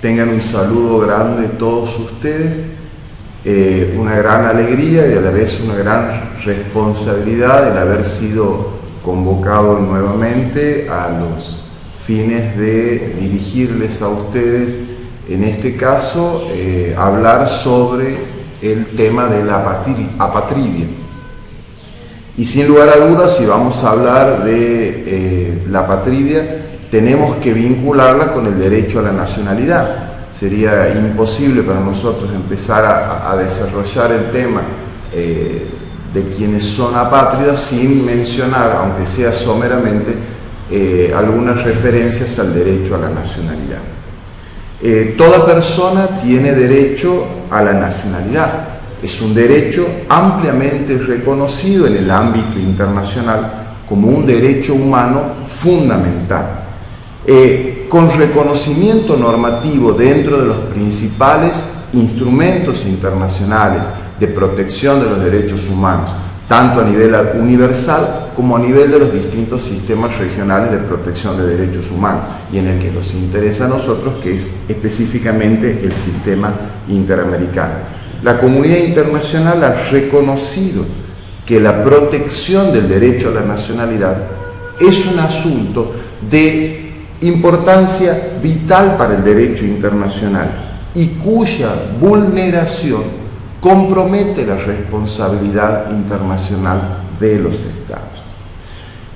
Tengan un saludo grande de todos ustedes, una gran alegría y a la vez una gran responsabilidad el haber sido convocado nuevamente a los fines de dirigirles a ustedes, en este caso, hablar sobre el tema de la apatridia. Y sin lugar a dudas, si vamos a hablar de la apatridia, tenemos que vincularla con el derecho a la nacionalidad. Sería imposible para nosotros empezar a desarrollar el tema de quienes son apátridas sin mencionar, aunque sea someramente, algunas referencias al derecho a la nacionalidad. Toda persona tiene derecho a la nacionalidad. Es un derecho ampliamente reconocido en el ámbito internacional como un derecho humano fundamental, con reconocimiento normativo dentro de los principales instrumentos internacionales de protección de los derechos humanos, tanto a nivel universal como a nivel de los distintos sistemas regionales de protección de derechos humanos, y en el que nos interesa a nosotros, que es específicamente el sistema interamericano. La comunidad internacional ha reconocido que la protección del derecho a la nacionalidad es un asunto de importancia vital para el derecho internacional y cuya vulneración compromete la responsabilidad internacional de los Estados.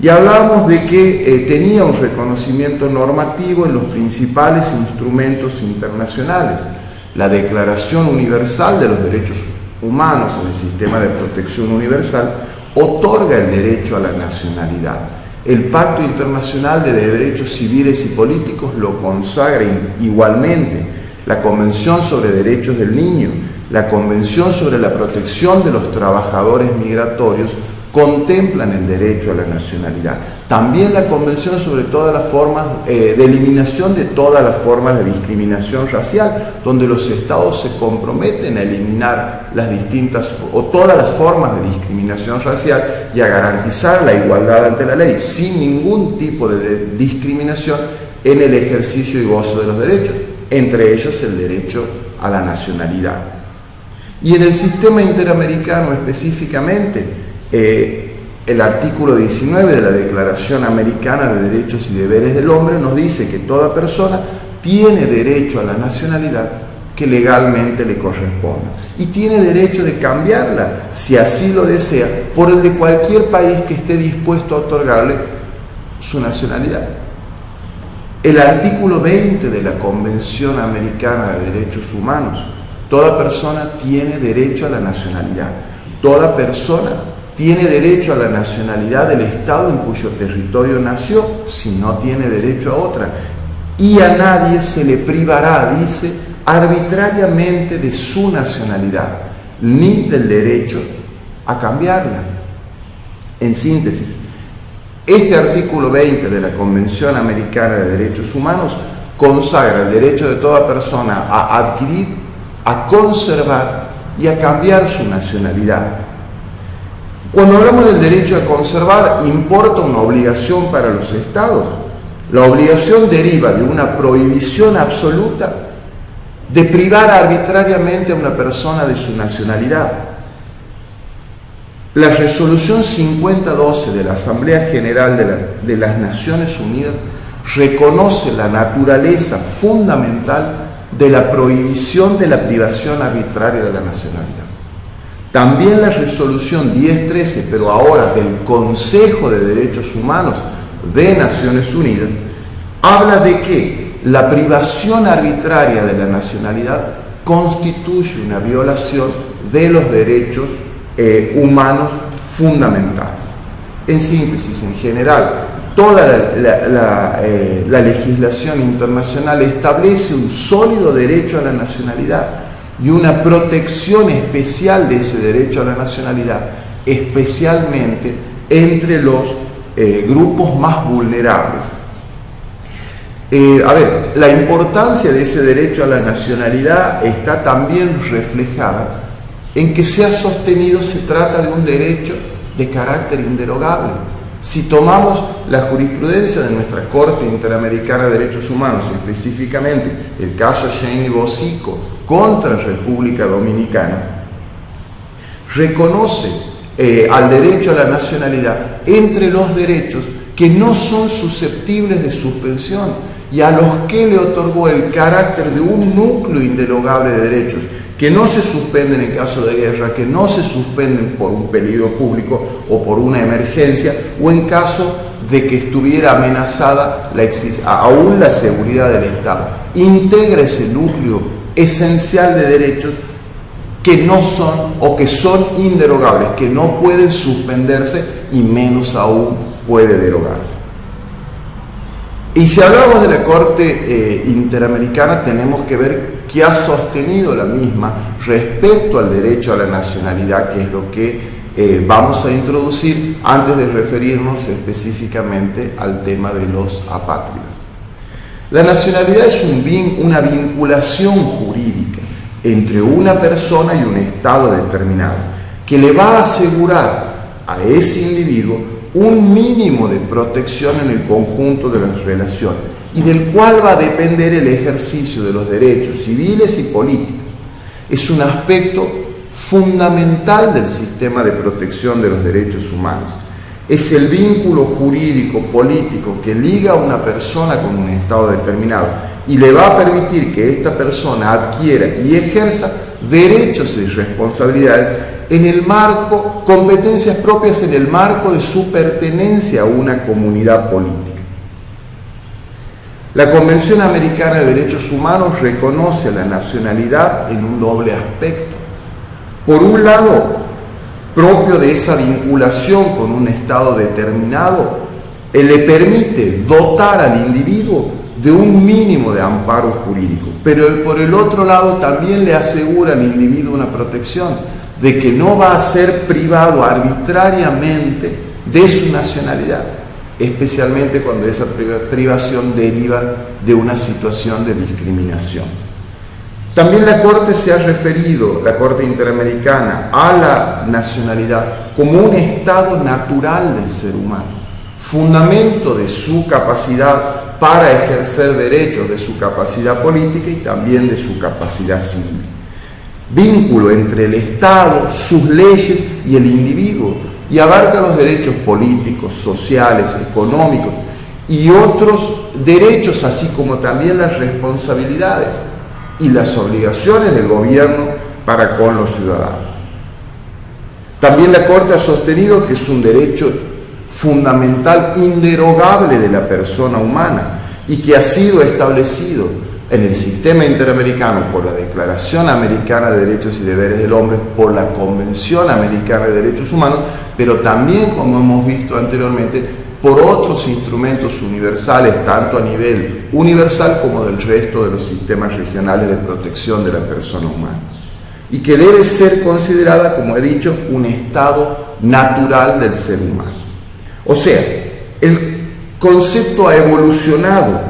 Y hablábamos de que tenía un reconocimiento normativo en los principales instrumentos internacionales. La Declaración Universal de los Derechos Humanos en el sistema de protección universal otorga el derecho a la nacionalidad. El Pacto Internacional de Derechos Civiles y Políticos lo consagra igualmente. La Convención sobre Derechos del Niño, la Convención sobre la Protección de los Trabajadores Migratorios contemplan el derecho a la nacionalidad. También la Convención sobre todas las formas de eliminación de todas las formas de discriminación racial, donde los estados se comprometen a eliminar las distintas o todas las formas de discriminación racial y a garantizar la igualdad ante la ley sin ningún tipo de discriminación en el ejercicio y gozo de los derechos, entre ellos el derecho a la nacionalidad. Y en el sistema interamericano específicamente, el artículo 19 de la Declaración Americana de Derechos y Deberes del Hombre nos dice que toda persona tiene derecho a la nacionalidad que legalmente le corresponda y tiene derecho de cambiarla, si así lo desea, por el de cualquier país que esté dispuesto a otorgarle su nacionalidad. El artículo 20 de la Convención Americana de Derechos Humanos: toda persona tiene derecho a la nacionalidad. Toda persona tiene derecho a la nacionalidad del Estado en cuyo territorio nació, si no tiene derecho a otra. Y a nadie se le privará, dice, arbitrariamente de su nacionalidad, ni del derecho a cambiarla. En síntesis, este artículo 20 de la Convención Americana de Derechos Humanos consagra el derecho de toda persona a adquirir, a conservar y a cambiar su nacionalidad. Cuando hablamos del derecho a conservar, importa una obligación para los estados. La obligación deriva de una prohibición absoluta de privar arbitrariamente a una persona de su nacionalidad. La resolución 5012 de la Asamblea General de las Naciones Unidas reconoce la naturaleza fundamental de la prohibición de la privación arbitraria de la nacionalidad. También la resolución 1013, pero ahora del Consejo de Derechos Humanos de Naciones Unidas, habla de que la privación arbitraria de la nacionalidad constituye una violación de los derechos humanos fundamentales. En síntesis, en general, toda la legislación internacional establece un sólido derecho a la nacionalidad y una protección especial de ese derecho a la nacionalidad, especialmente entre los grupos más vulnerables. La importancia de ese derecho a la nacionalidad está también reflejada en que se ha sostenido se trata de un derecho de carácter inderogable. Si tomamos la jurisprudencia de nuestra Corte Interamericana de Derechos Humanos, específicamente el caso Shane y Bosico contra República Dominicana, reconoce al derecho a la nacionalidad entre los derechos que no son susceptibles de suspensión y a los que le otorgó el carácter de un núcleo inderogable de derechos que no se suspenden en caso de guerra, que no se suspenden por un peligro público o por una emergencia o en caso de que estuviera amenazada aún la seguridad del Estado. Integra ese núcleo esencial de derechos que no son o que son inderogables, que no pueden suspenderse y menos aún puede derogarse. Y si hablamos de la Corte Interamericana, tenemos que ver qué ha sostenido la misma respecto al derecho a la nacionalidad, que es lo que vamos a introducir antes de referirnos específicamente al tema de los apátridas. La nacionalidad es una vinculación jurídica entre una persona y un estado determinado, que le va a asegurar a ese individuo un mínimo de protección en el conjunto de las relaciones y del cual va a depender el ejercicio de los derechos civiles y políticos. Es un aspecto fundamental del sistema de protección de los derechos humanos. Es el vínculo jurídico político que liga a una persona con un estado determinado y le va a permitir que esta persona adquiera y ejerza derechos y responsabilidades en el marco, competencias propias en el marco de su pertenencia a una comunidad política. La Convención Americana de Derechos Humanos reconoce la nacionalidad en un doble aspecto. Por un lado, propio de esa vinculación con un estado determinado, le permite dotar al individuo de un mínimo de amparo jurídico, pero por el otro lado también le asegura al individuo una protección de que no va a ser privado arbitrariamente de su nacionalidad, especialmente cuando esa privación deriva de una situación de discriminación. También la Corte se ha referido, la Corte Interamericana, a la nacionalidad como un estado natural del ser humano, fundamento de su capacidad para ejercer derechos, de su capacidad política y también de su capacidad civil. Vínculo entre el Estado, sus leyes y el individuo, y abarca los derechos políticos, sociales, económicos y otros derechos, así como también las responsabilidades y las obligaciones del gobierno para con los ciudadanos. También la Corte ha sostenido que es un derecho fundamental inderogable de la persona humana y que ha sido establecido en el sistema interamericano por la Declaración Americana de Derechos y Deberes del Hombre, por la Convención Americana de Derechos Humanos, pero también, como hemos visto anteriormente, por otros instrumentos universales, tanto a nivel universal como del resto de los sistemas regionales de protección de la persona humana, y que debe ser considerada, como he dicho, un estado natural del ser humano. O sea, el concepto ha evolucionado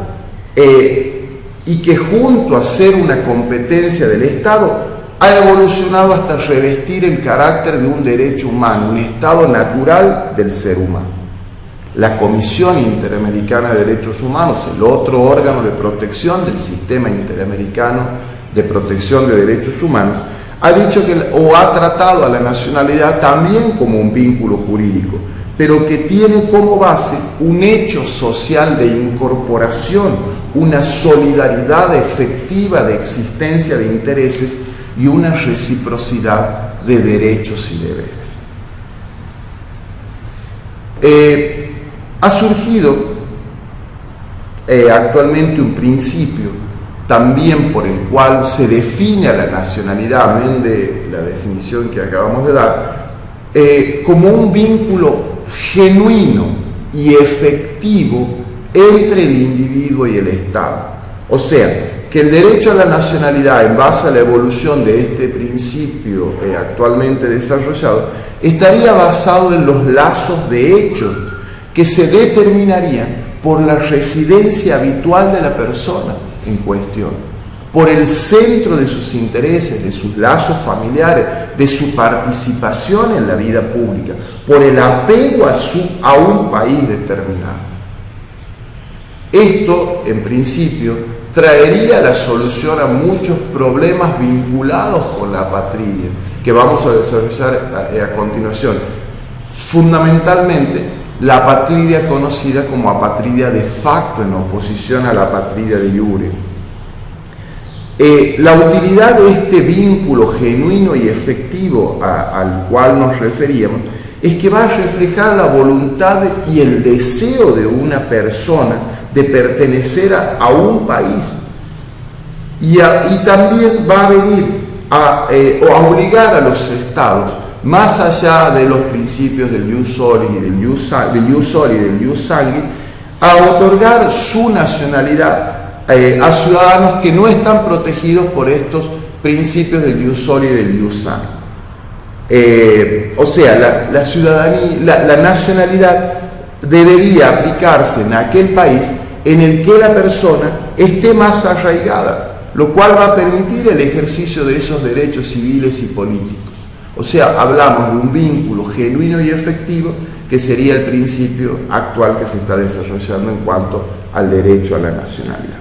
y que junto a ser una competencia del Estado, ha evolucionado hasta revestir el carácter de un derecho humano, un estado natural del ser humano. La Comisión Interamericana de Derechos Humanos, el otro órgano de protección del sistema interamericano de protección de derechos humanos, ha dicho o ha tratado a la nacionalidad también como un vínculo jurídico, pero que tiene como base un hecho social de incorporación, una solidaridad efectiva de existencia de intereses y una reciprocidad de derechos y deberes. Ha surgido actualmente un principio también por el cual se define a la nacionalidad, amén de la definición que acabamos de dar, como un vínculo genuino y efectivo entre el individuo y el Estado. O sea, que el derecho a la nacionalidad, en base a la evolución de este principio actualmente desarrollado, estaría basado en los lazos de hechos que se determinarían por la residencia habitual de la persona en cuestión. por el centro de sus intereses, de sus lazos familiares, de su participación en la vida pública, por el apego a un país determinado. Esto, en principio, traería la solución a muchos problemas vinculados con la apatridia, que vamos a desarrollar a continuación. Fundamentalmente, la apatridia conocida como apatridia de facto en oposición a la apatridia de iure. La utilidad de este vínculo genuino y efectivo al cual nos referíamos es que va a reflejar la voluntad y el deseo de una persona de pertenecer a un país y también va a venir a obligar a los estados, más allá de los principios del ius soli y del ius sanguinis, a otorgar su nacionalidad a ciudadanos que no están protegidos por estos principios del ius soli y del ius sanguinis. O sea, la ciudadanía, la nacionalidad debería aplicarse en aquel país en el que la persona esté más arraigada, lo cual va a permitir el ejercicio de esos derechos civiles y políticos. O sea, hablamos de un vínculo genuino y efectivo que sería el principio actual que se está desarrollando en cuanto al derecho a la nacionalidad.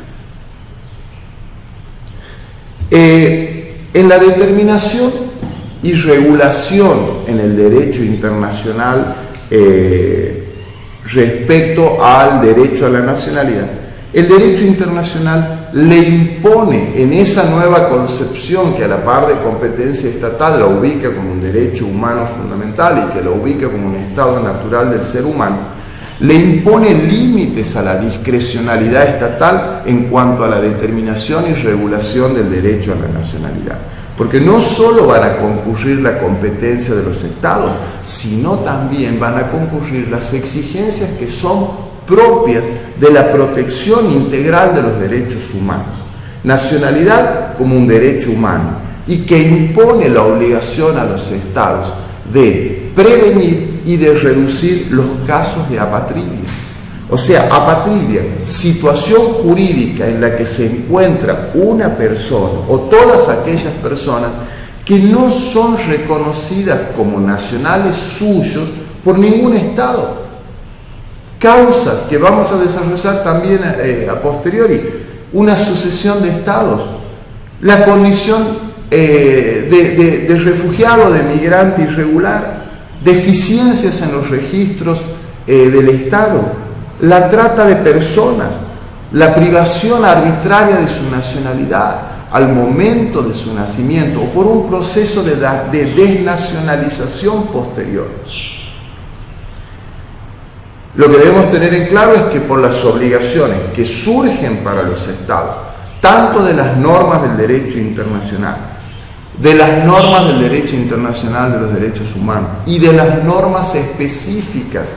En la determinación y regulación en el derecho internacional respecto al derecho a la nacionalidad, el derecho internacional le impone en esa nueva concepción que a la par de competencia estatal la ubica como un derecho humano fundamental y que la ubica como un estado natural del ser humano, le impone límites a la discrecionalidad estatal en cuanto a la determinación y regulación del derecho a la nacionalidad. Porque no solo van a concurrir la competencia de los estados, sino también van a concurrir las exigencias que son propias de la protección integral de los derechos humanos. Nacionalidad como un derecho humano y que impone la obligación a los estados de prevenir y de reducir los casos de apatridia. O sea, apatridia, situación jurídica en la que se encuentra una persona o todas aquellas personas que no son reconocidas como nacionales suyos por ningún Estado. Causas que vamos a desarrollar también a posteriori, una sucesión de estados, la condición de refugiado, de migrante irregular, deficiencias en los registros del Estado, la trata de personas, la privación arbitraria de su nacionalidad al momento de su nacimiento o por un proceso de desnacionalización posterior. Lo que debemos tener en claro es que por las obligaciones que surgen para los estados, tanto de las normas del derecho internacional, de las normas del derecho internacional de los derechos humanos y de las normas específicas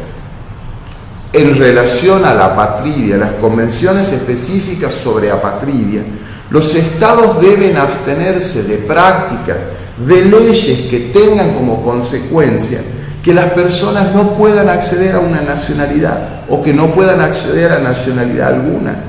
en relación a la apatridia, las convenciones específicas sobre apatridia, los estados deben abstenerse de prácticas, de leyes que tengan como consecuencia que las personas no puedan acceder a una nacionalidad o que no puedan acceder a nacionalidad alguna.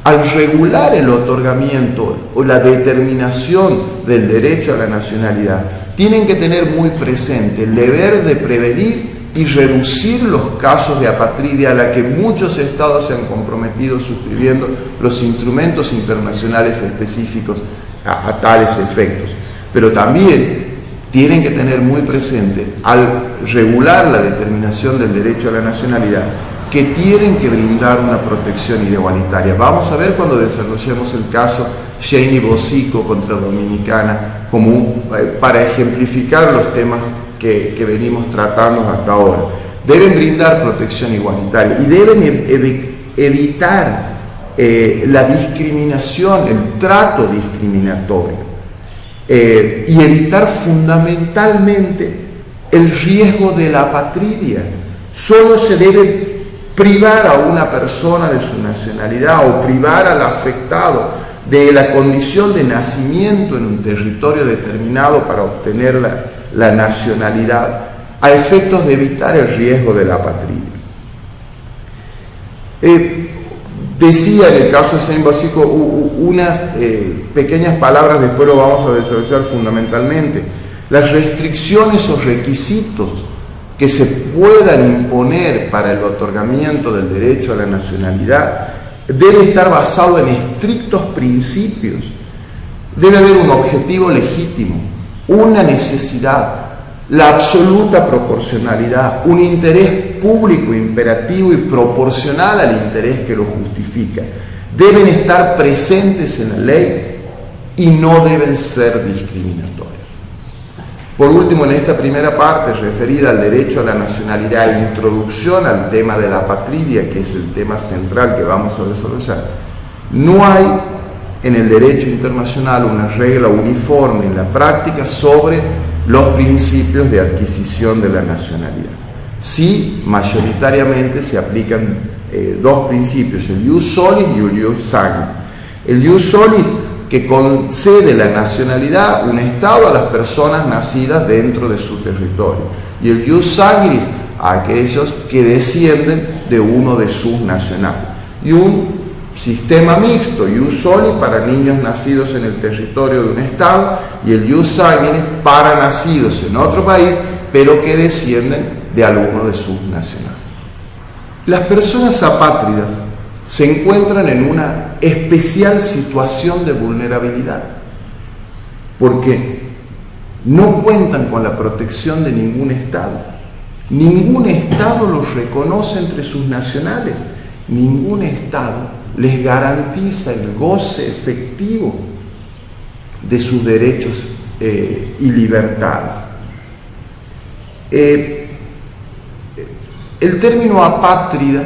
Al regular el otorgamiento o la determinación del derecho a la nacionalidad, tienen que tener muy presente el deber de prevenir y reducir los casos de apatridia a la que muchos estados se han comprometido suscribiendo los instrumentos internacionales específicos a tales efectos. Pero también tienen que tener muy presente, al regular la determinación del derecho a la nacionalidad, que tienen que brindar una protección igualitaria. Vamos a ver cuando desarrollemos el caso Shane y Bosico contra Dominicana para ejemplificar los temas que venimos tratando hasta ahora. Deben brindar protección igualitaria y deben evitar la discriminación, el trato discriminatorio y evitar fundamentalmente el riesgo de la apatridia. Solo se debe privar a una persona de su nacionalidad o privar al afectado de la condición de nacimiento en un territorio determinado para obtener la nacionalidad a efectos de evitar el riesgo de la apatridia. Decía en el caso de Saint Bosico unas pequeñas palabras, después lo vamos a desarrollar fundamentalmente. Las restricciones o requisitos que se puedan imponer para el otorgamiento del derecho a la nacionalidad debe estar basado en estrictos principios. Debe haber un objetivo legítimo, una necesidad, la absoluta proporcionalidad, un interés público imperativo y proporcional al interés que lo justifica. Deben estar presentes en la ley y no deben ser discriminatorios. Por último, en esta primera parte referida al derecho a la nacionalidad e introducción al tema de la apatridia, que es el tema central que vamos a desarrollar, no hay en el derecho internacional una regla uniforme en la práctica sobre los principios de adquisición de la nacionalidad. Sí, mayoritariamente se aplican dos principios, el ius solis y el ius sanguinis. El ius solis, que concede la nacionalidad, un Estado, a las personas nacidas dentro de su territorio, y el ius sanguinis a aquellos que descienden de uno de sus nacionales, y un sistema mixto, ius soli para niños nacidos en el territorio de un Estado y el ius sanguinis para nacidos en otro país pero que descienden de alguno de sus nacionales. Las personas apátridas se encuentran en una especial situación de vulnerabilidad porque no cuentan con la protección de ningún Estado. Ningún Estado los reconoce entre sus nacionales. Ningún Estado les garantiza el goce efectivo de sus derechos y libertades. El término apátrida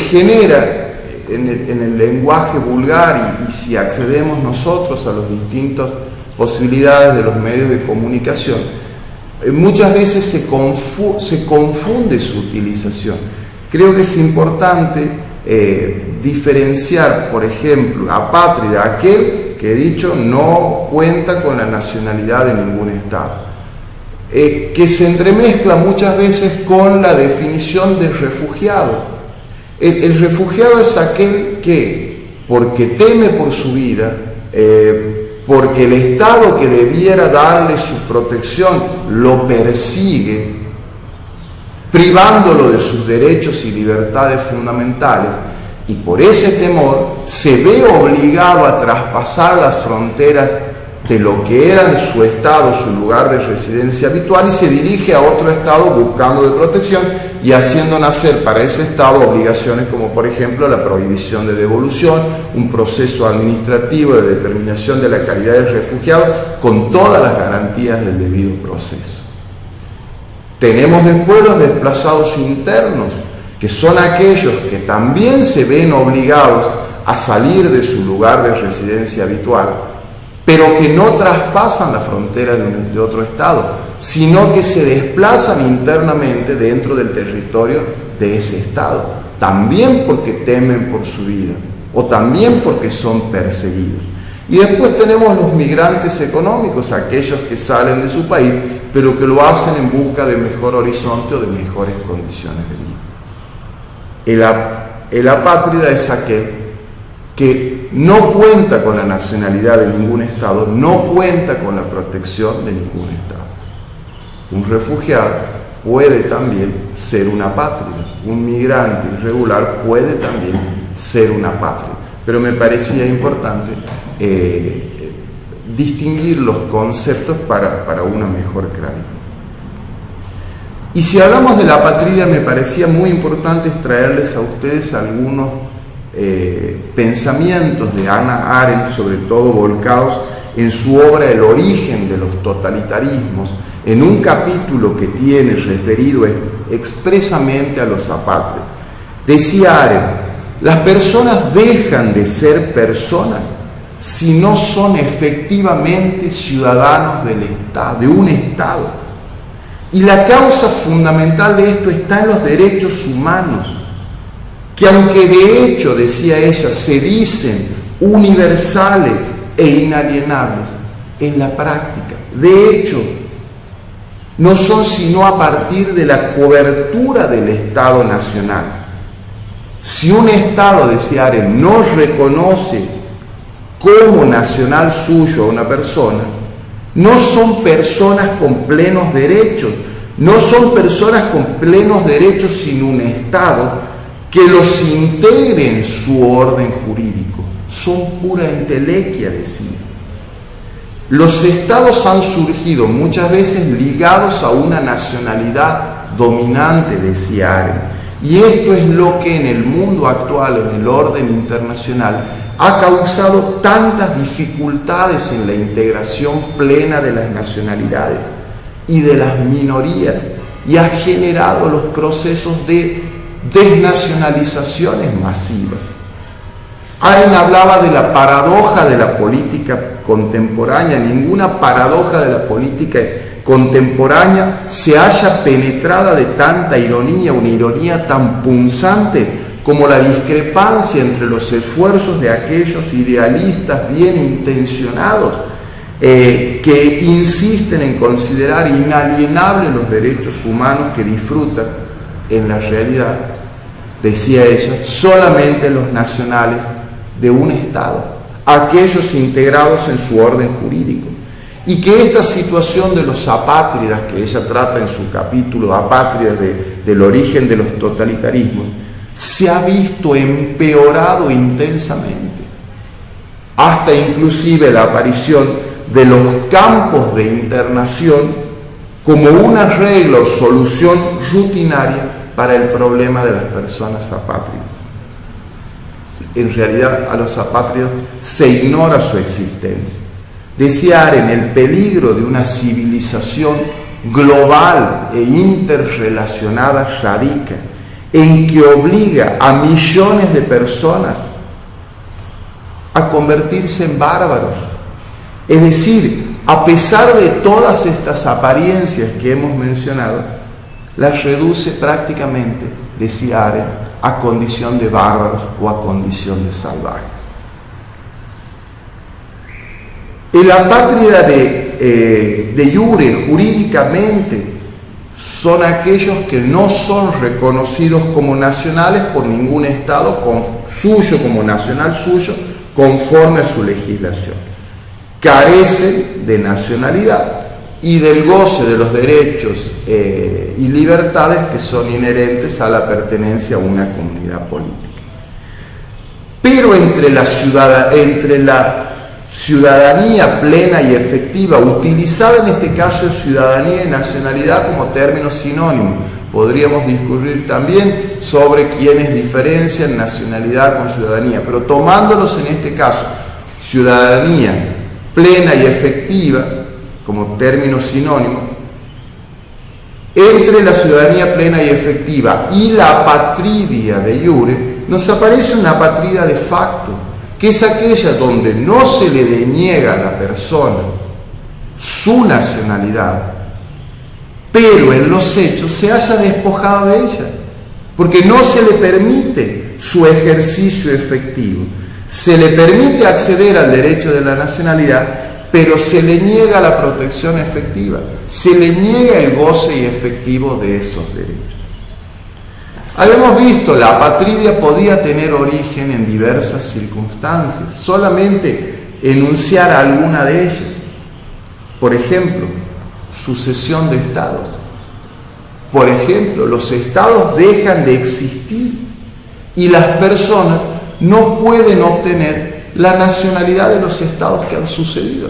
genera en el lenguaje vulgar y si accedemos nosotros a las distintas posibilidades de los medios de comunicación, muchas veces se confunde su utilización. Creo que es importante diferenciar, por ejemplo, apátrida, aquel que, he dicho, no cuenta con la nacionalidad de ningún Estado, que se entremezcla muchas veces con la definición de refugiado. El refugiado es aquel que, porque teme por su vida, porque el Estado que debiera darle su protección lo persigue, privándolo de sus derechos y libertades fundamentales, y por ese temor se ve obligado a traspasar las fronteras de lo que era su estado, su lugar de residencia habitual, y se dirige a otro estado buscando de protección y haciendo nacer para ese estado obligaciones como por ejemplo la prohibición de devolución, un proceso administrativo de determinación de la calidad del refugiado con todas las garantías del debido proceso. Tenemos después los desplazados internos, que son aquellos que también se ven obligados a salir de su lugar de residencia habitual, pero que no traspasan la frontera de otro estado, sino que se desplazan internamente dentro del territorio de ese estado, también porque temen por su vida o también porque son perseguidos. Y después tenemos los migrantes económicos, aquellos que salen de su país, pero que lo hacen en busca de mejor horizonte o de mejores condiciones de vida. El apátrida es aquel que no cuenta con la nacionalidad de ningún Estado, no cuenta con la protección de ningún Estado. Un refugiado puede también ser un apátrida, un migrante irregular puede también ser un apátrida, pero me parecía importante distinguir los conceptos para una mejor claridad. Y si hablamos de la apatría, me parecía muy importante traerles a ustedes algunos pensamientos de Hannah Arendt, sobre todo volcados en su obra El origen de los totalitarismos, en un capítulo que tiene referido expresamente a los apátridas. Decía Arendt: las personas dejan de ser personas si no son efectivamente ciudadanos del Estado, de un Estado. Y la causa fundamental de esto está en los derechos humanos, que aunque de hecho, decía ella, se dicen universales e inalienables, en la práctica, de hecho, no son sino a partir de la cobertura del Estado nacional. Si un Estado, decía Arendt, no reconoce como nacional suyo a una persona, no son personas con plenos derechos, no son personas con plenos derechos sin un Estado que los integre en su orden jurídico. Son pura entelequia, decía. Los Estados han surgido muchas veces ligados a una nacionalidad dominante, decía Arendt, y esto es lo que en el mundo actual, en el orden internacional, ha causado tantas dificultades en la integración plena de las nacionalidades y de las minorías, y ha generado los procesos de desnacionalizaciones masivas. Arendt hablaba de la paradoja de la política contemporánea. Ninguna paradoja de la política contemporánea se halla penetrada de tanta ironía, una ironía tan punzante como la discrepancia entre los esfuerzos de aquellos idealistas bien intencionados que insisten en considerar inalienables los derechos humanos que disfrutan en la realidad, decía ella, solamente los nacionales de un Estado, aquellos integrados en su orden jurídico, y que esta situación de los apátridas, que ella trata en su capítulo Apátridas del origen de los totalitarismos, se ha visto empeorado intensamente, hasta inclusive la aparición de los campos de internación como una regla o solución rutinaria para el problema de las personas apátridas. En realidad, a los apátridas se ignora su existencia. Decía Arendt, el peligro de una civilización global e interrelacionada radica en que obliga a millones de personas a convertirse en bárbaros. Es decir, a pesar de todas estas apariencias que hemos mencionado, las reduce prácticamente, decía Arendt, a condición de bárbaros o a condición de salvajes. El apátrida de iure, jurídicamente, son aquellos que no son reconocidos como nacionales por ningún Estado suyo, como nacional suyo, conforme a su legislación. Carecen de nacionalidad y del goce de los derechos y libertades que son inherentes a la pertenencia a una comunidad política. Pero entre la ciudadanía plena y efectiva, utilizada en este caso ciudadanía y nacionalidad como términos sinónimos, podríamos discutir también sobre quiénes diferencian nacionalidad con ciudadanía, pero tomándolos en este caso, ciudadanía plena y efectiva como término sinónimo, entre la ciudadanía plena y efectiva y la apatridia de iure, nos aparece una apatridia de facto, que es aquella donde no se le deniega a la persona su nacionalidad, pero en los hechos se haya despojado de ella, porque no se le permite su ejercicio efectivo. Se le permite acceder al derecho de la nacionalidad, pero se le niega la protección efectiva, se le niega el goce y efectivo de esos derechos. Habíamos visto, la apatridia podía tener origen en diversas circunstancias, solamente enunciar alguna de ellas. Por ejemplo, sucesión de estados. Por ejemplo, los estados dejan de existir y las personas no pueden obtener la nacionalidad de los estados que han sucedido.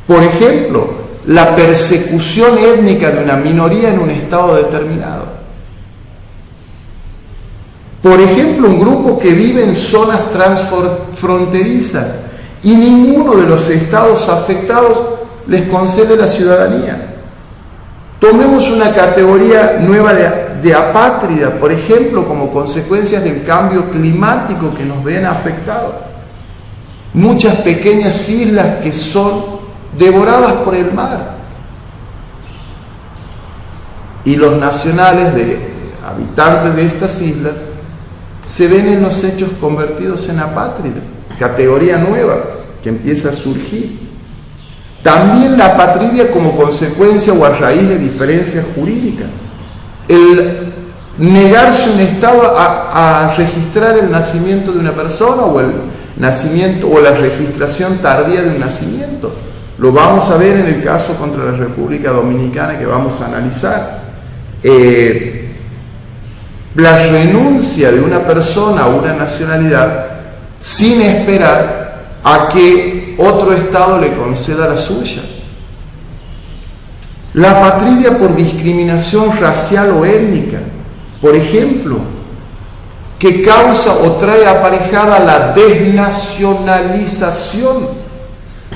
Por ejemplo, la persecución étnica de una minoría en un estado determinado. Por ejemplo, un grupo que vive en zonas transfronterizas y ninguno de los estados afectados les concede la ciudadanía. Tomemos una categoría nueva de apátrida, por ejemplo, como consecuencias del cambio climático que nos ven afectados. Muchas pequeñas islas que son devoradas por el mar. Y los nacionales habitantes de estas islas se ven en los hechos convertidos en apátrida, categoría nueva que empieza a surgir. También la apatridia como consecuencia o a raíz de diferencias jurídicas. negarse un Estado a registrar el nacimiento de una persona o el nacimiento o la registración tardía de un nacimiento. Lo vamos a ver en el caso contra la República Dominicana que vamos a analizar. La renuncia de una persona a una nacionalidad sin esperar a que otro Estado le conceda la suya. La apatridia por discriminación racial o étnica, por ejemplo, que causa o trae aparejada la desnacionalización.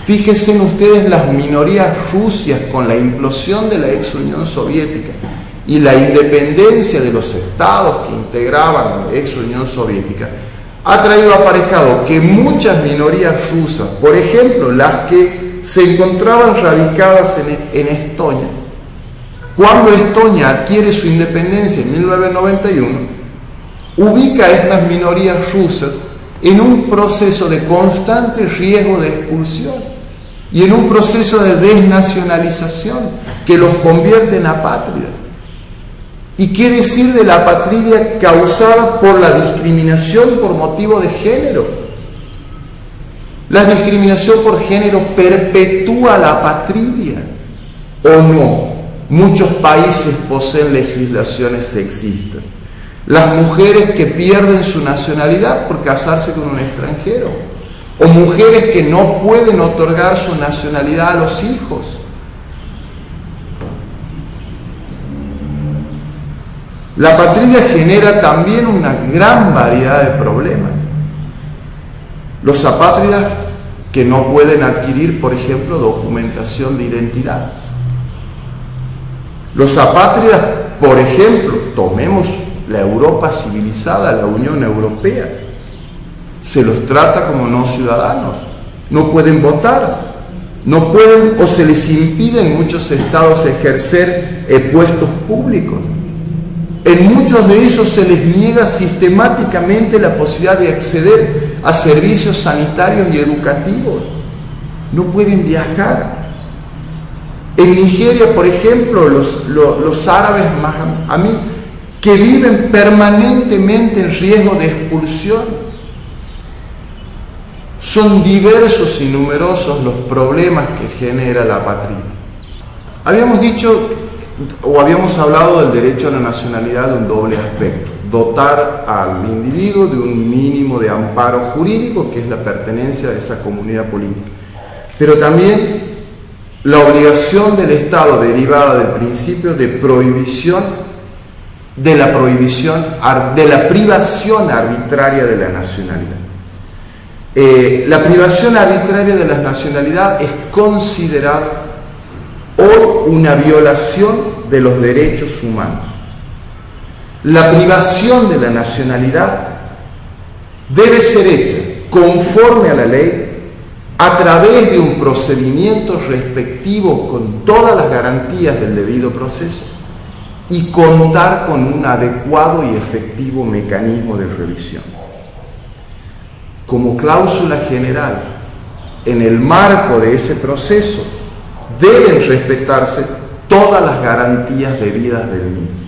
Fíjense en ustedes las minorías rusias con la implosión de la ex Unión Soviética y la independencia de los estados que integraban la ex Unión Soviética, ha traído aparejado que muchas minorías rusas, por ejemplo, las que se encontraban radicadas en Estonia, cuando Estonia adquiere su independencia en 1991, ubica a estas minorías rusas en un proceso de constante riesgo de expulsión y en un proceso de desnacionalización que los convierte en apátridas. ¿Y qué decir de la apatridia causada por la discriminación por motivo de género? La discriminación por género perpetúa la apatridia, ¿o no? Muchos países poseen legislaciones sexistas. Las mujeres que pierden su nacionalidad por casarse con un extranjero, o mujeres que no pueden otorgar su nacionalidad a los hijos. La apatridia genera también una gran variedad de problemas. Los apátridas que no pueden adquirir, por ejemplo, documentación de identidad. Los apátridas, por ejemplo, tomemos la Europa civilizada, la Unión Europea, se los trata como no ciudadanos, no pueden votar, no pueden o se les impide en muchos estados ejercer puestos públicos. En muchos de ellos se les niega sistemáticamente la posibilidad de acceder a servicios sanitarios y educativos. No pueden viajar. En Nigeria, por ejemplo, los árabes mahamí, que viven permanentemente en riesgo de expulsión. Son diversos y numerosos los problemas que genera la apatridia. Habíamos dicho o habíamos hablado del derecho a la nacionalidad de un doble aspecto: dotar al individuo de un mínimo de amparo jurídico, que es la pertenencia de esa comunidad política, pero también la obligación del Estado derivada del principio de prohibición, de la privación arbitraria de la nacionalidad. La privación arbitraria de la nacionalidad es considerada hoy una violación de los derechos humanos. La privación de la nacionalidad debe ser hecha conforme a la ley, a través de un procedimiento respectivo con todas las garantías del debido proceso y contar con un adecuado y efectivo mecanismo de revisión. Como cláusula general, en el marco de ese proceso deben respetarse todas las garantías debidas del mismo: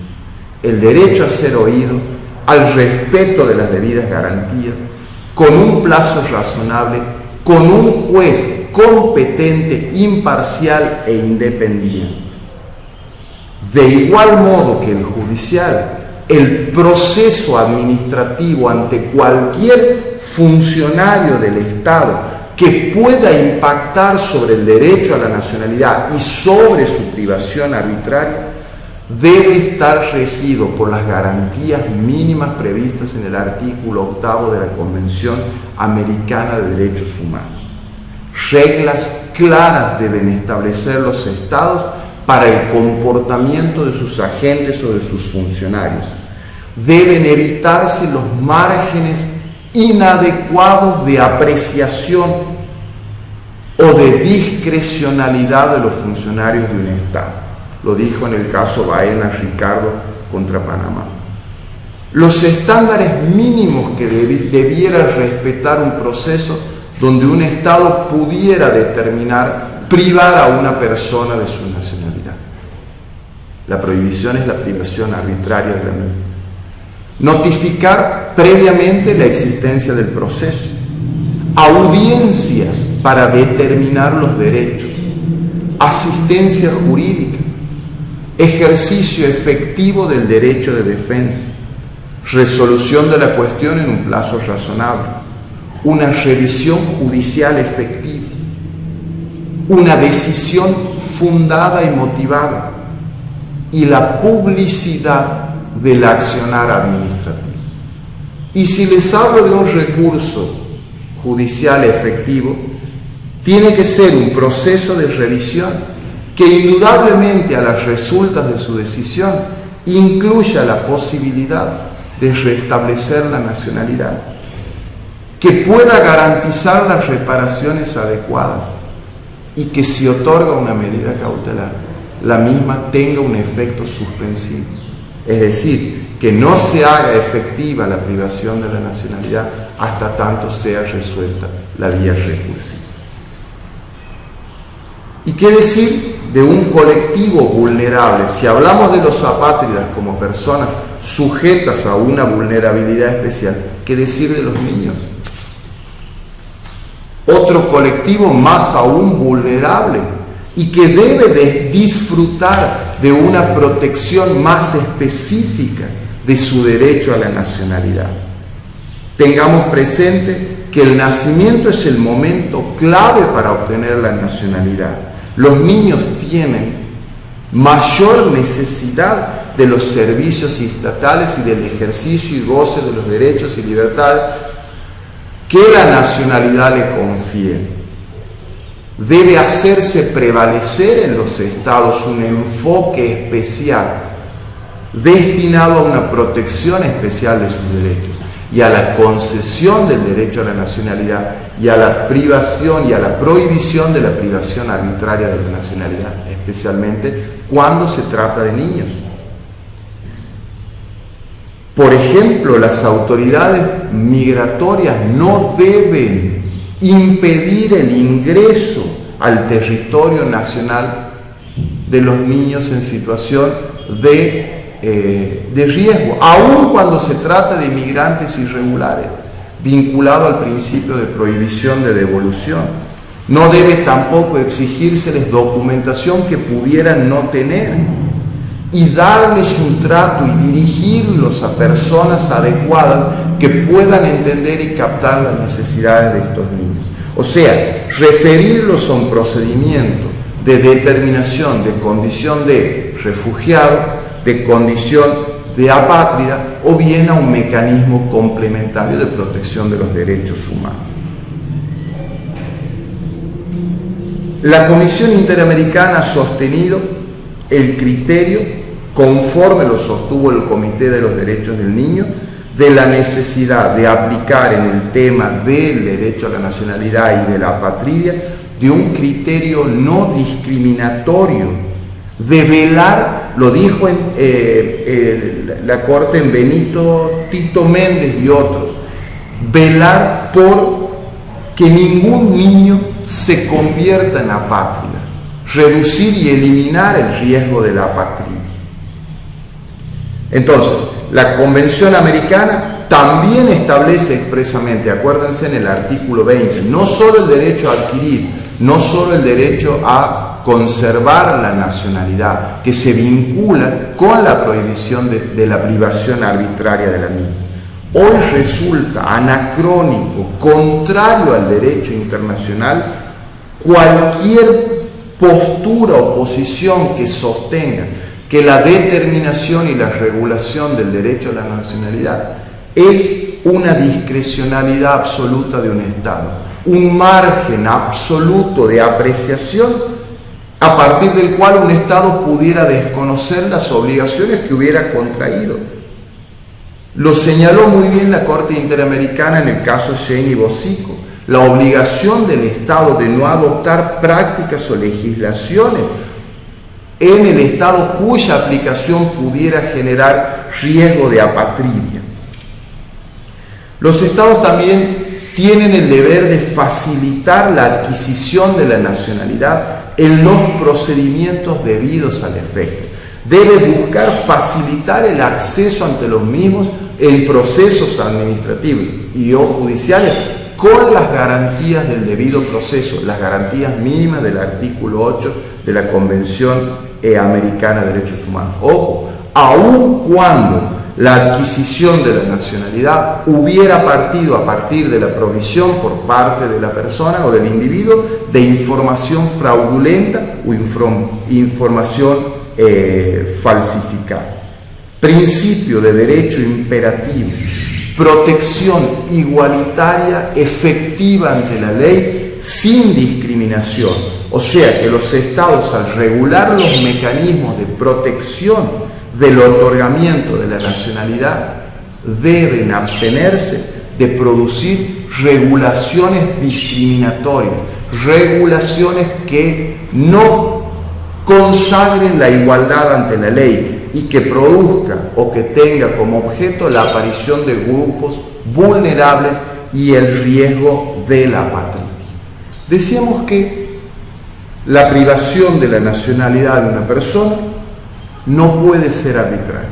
el derecho a ser oído, al respeto de las debidas garantías, con un plazo razonable, con un juez competente, imparcial e independiente. De igual modo que el judicial, el proceso administrativo ante cualquier funcionario del Estado que pueda impactar sobre el derecho a la nacionalidad y sobre su privación arbitraria, debe estar regido por las garantías mínimas previstas en el artículo 8 de la Convención Americana de Derechos Humanos. Reglas claras deben establecer los estados para el comportamiento de sus agentes o de sus funcionarios. Deben evitarse los márgenes inadecuados de apreciación o de discrecionalidad de los funcionarios de un Estado. Lo dijo en el caso Baena Ricardo contra Panamá. Los estándares mínimos que debiera respetar un proceso donde un Estado pudiera determinar privar a una persona de su nacionalidad. La prohibición es la privación arbitraria de la misma. notificar previamente la existencia del proceso, audiencias para determinar los derechos, asistencia jurídica, ejercicio efectivo del derecho de defensa, resolución de la cuestión en un plazo razonable, una revisión judicial efectiva, una decisión fundada y motivada y la publicidad del accionar administrativo. Y si les hablo de un recurso judicial efectivo, tiene que ser un proceso de revisión que indudablemente a las resultas de su decisión incluya la posibilidad de restablecer la nacionalidad, que pueda garantizar las reparaciones adecuadas y que si otorga una medida cautelar, la misma tenga un efecto suspensivo. Es decir, que no se haga efectiva la privación de la nacionalidad hasta tanto sea resuelta la vía recursiva. ¿Y qué decir de un colectivo vulnerable? Si hablamos de los apátridas como personas sujetas a una vulnerabilidad especial, ¿qué decir de los niños? Otro colectivo más aún vulnerable y que debe de disfrutar de una protección más específica de su derecho a la nacionalidad. Tengamos presente que el nacimiento es el momento clave para obtener la nacionalidad. Los niños tienen mayor necesidad de los servicios estatales y del ejercicio y goce de los derechos y libertades que la nacionalidad le confiere. Debe hacerse prevalecer en los estados un enfoque especial destinado a una protección especial de sus derechos y a la concesión del derecho a la nacionalidad y a la privación y a la prohibición de la privación arbitraria de la nacionalidad, especialmente cuando se trata de niños. Por ejemplo, las autoridades migratorias no deben impedir el ingreso al territorio nacional de los niños en situación de riesgo, aun cuando se trata de inmigrantes irregulares, vinculado al principio de prohibición de devolución. No debe tampoco exigírseles documentación que pudieran no tener y darles un trato y dirigirlos a personas adecuadas que puedan entender y captar las necesidades de estos niños. O sea, referirlos a un procedimiento de determinación de condición de refugiado, de condición de apátrida o bien a un mecanismo complementario de protección de los derechos humanos. La Comisión Interamericana ha sostenido el criterio, conforme lo sostuvo el Comité de los Derechos del Niño, de la necesidad de aplicar en el tema del derecho a la nacionalidad y de la apatridia de un criterio no discriminatorio, de velar, lo dijo la Corte en Benito Tito Méndez y otros, velar por que ningún niño se convierta en apátrida, reducir y eliminar el riesgo de la apatridia. Entonces, la Convención Americana también establece expresamente, acuérdense en el artículo 20, no solo el derecho a adquirir, no solo el derecho a conservar la nacionalidad, que se vincula con la prohibición de la privación arbitraria de la misma. Hoy resulta anacrónico, contrario al derecho internacional, cualquier postura o posición que sostenga que la determinación y la regulación del derecho a la nacionalidad es una discrecionalidad absoluta de un Estado, un margen absoluto de apreciación a partir del cual un Estado pudiera desconocer las obligaciones que hubiera contraído. Lo señaló muy bien la Corte Interamericana en el caso Shane y Bosico, la obligación del Estado de no adoptar prácticas o legislaciones en el Estado cuya aplicación pudiera generar riesgo de apatridia. Los Estados también tienen el deber de facilitar la adquisición de la nacionalidad en los procedimientos debidos al efecto. Debe buscar facilitar el acceso ante los mismos en procesos administrativos y o judiciales con las garantías del debido proceso, las garantías mínimas del artículo 8 de la Convención Americana de Derechos Humanos. Ojo, aun cuando la adquisición de la nacionalidad hubiera partido a partir de la provisión por parte de la persona o del individuo de información fraudulenta o información falsificada. Principio de derecho imperativo, protección igualitaria efectiva ante la ley sin discriminación. O sea que los estados, al regular los mecanismos de protección del otorgamiento de la nacionalidad, deben abstenerse de producir regulaciones discriminatorias, regulaciones que no consagren la igualdad ante la ley y que produzca o que tenga como objeto la aparición de grupos vulnerables y el riesgo de la apatridia. Decíamos que la privación de la nacionalidad de una persona no puede ser arbitraria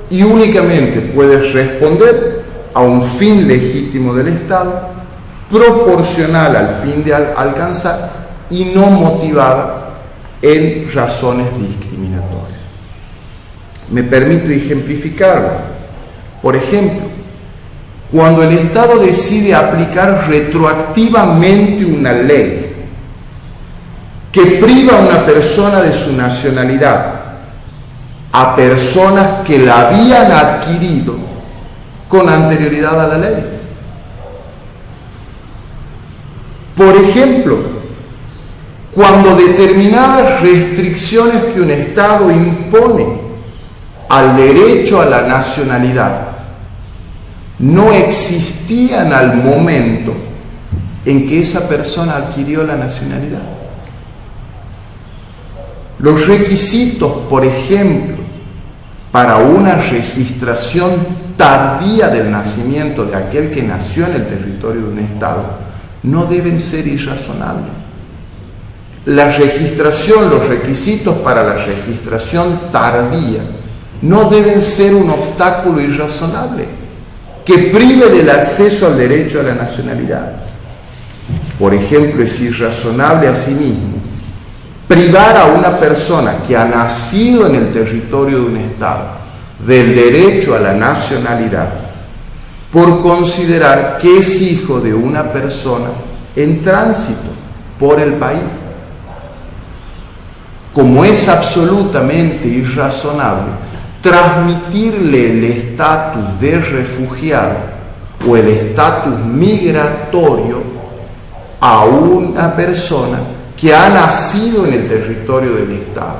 y únicamente puede responder a un fin legítimo del Estado, proporcional al fin de alcanzar y no motivada en razones discriminatorias. Me permito ejemplificarlas. Por ejemplo, cuando el Estado decide aplicar retroactivamente una ley que priva a una persona de su nacionalidad a personas que la habían adquirido con anterioridad a la ley. Por ejemplo, cuando determinadas restricciones que un Estado impone al derecho a la nacionalidad no existían al momento en que esa persona adquirió la nacionalidad. Los requisitos, por ejemplo, para una registración tardía del nacimiento de aquel que nació en el territorio de un Estado no deben ser irrazonables. La registración, los requisitos para la registración tardía no deben ser un obstáculo irrazonable que prive del acceso al derecho a la nacionalidad. Por ejemplo, es irrazonable asimismo privar a una persona que ha nacido en el territorio de un Estado del derecho a la nacionalidad por considerar que es hijo de una persona en tránsito por el país. Como es absolutamente irrazonable transmitirle el estatus de refugiado o el estatus migratorio a una persona que ha nacido en el territorio del Estado,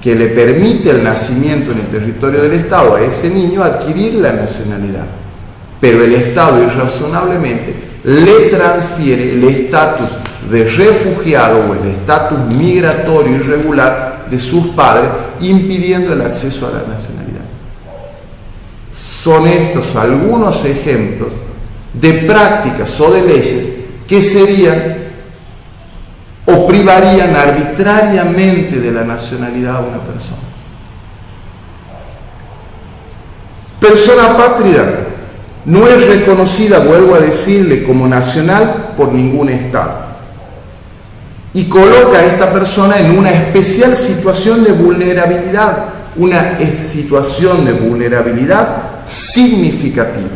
que le permite el nacimiento en el territorio del Estado a ese niño adquirir la nacionalidad, pero el Estado irrazonablemente le transfiere el estatus de refugiado o el estatus migratorio irregular de sus padres, impidiendo el acceso a la nacionalidad. Son estos algunos ejemplos de prácticas o de leyes que serían o privarían arbitrariamente de la nacionalidad a una persona. Persona apátrida no es reconocida, vuelvo a decirle, como nacional por ningún Estado y coloca a esta persona en una especial situación de vulnerabilidad, una situación de vulnerabilidad significativa,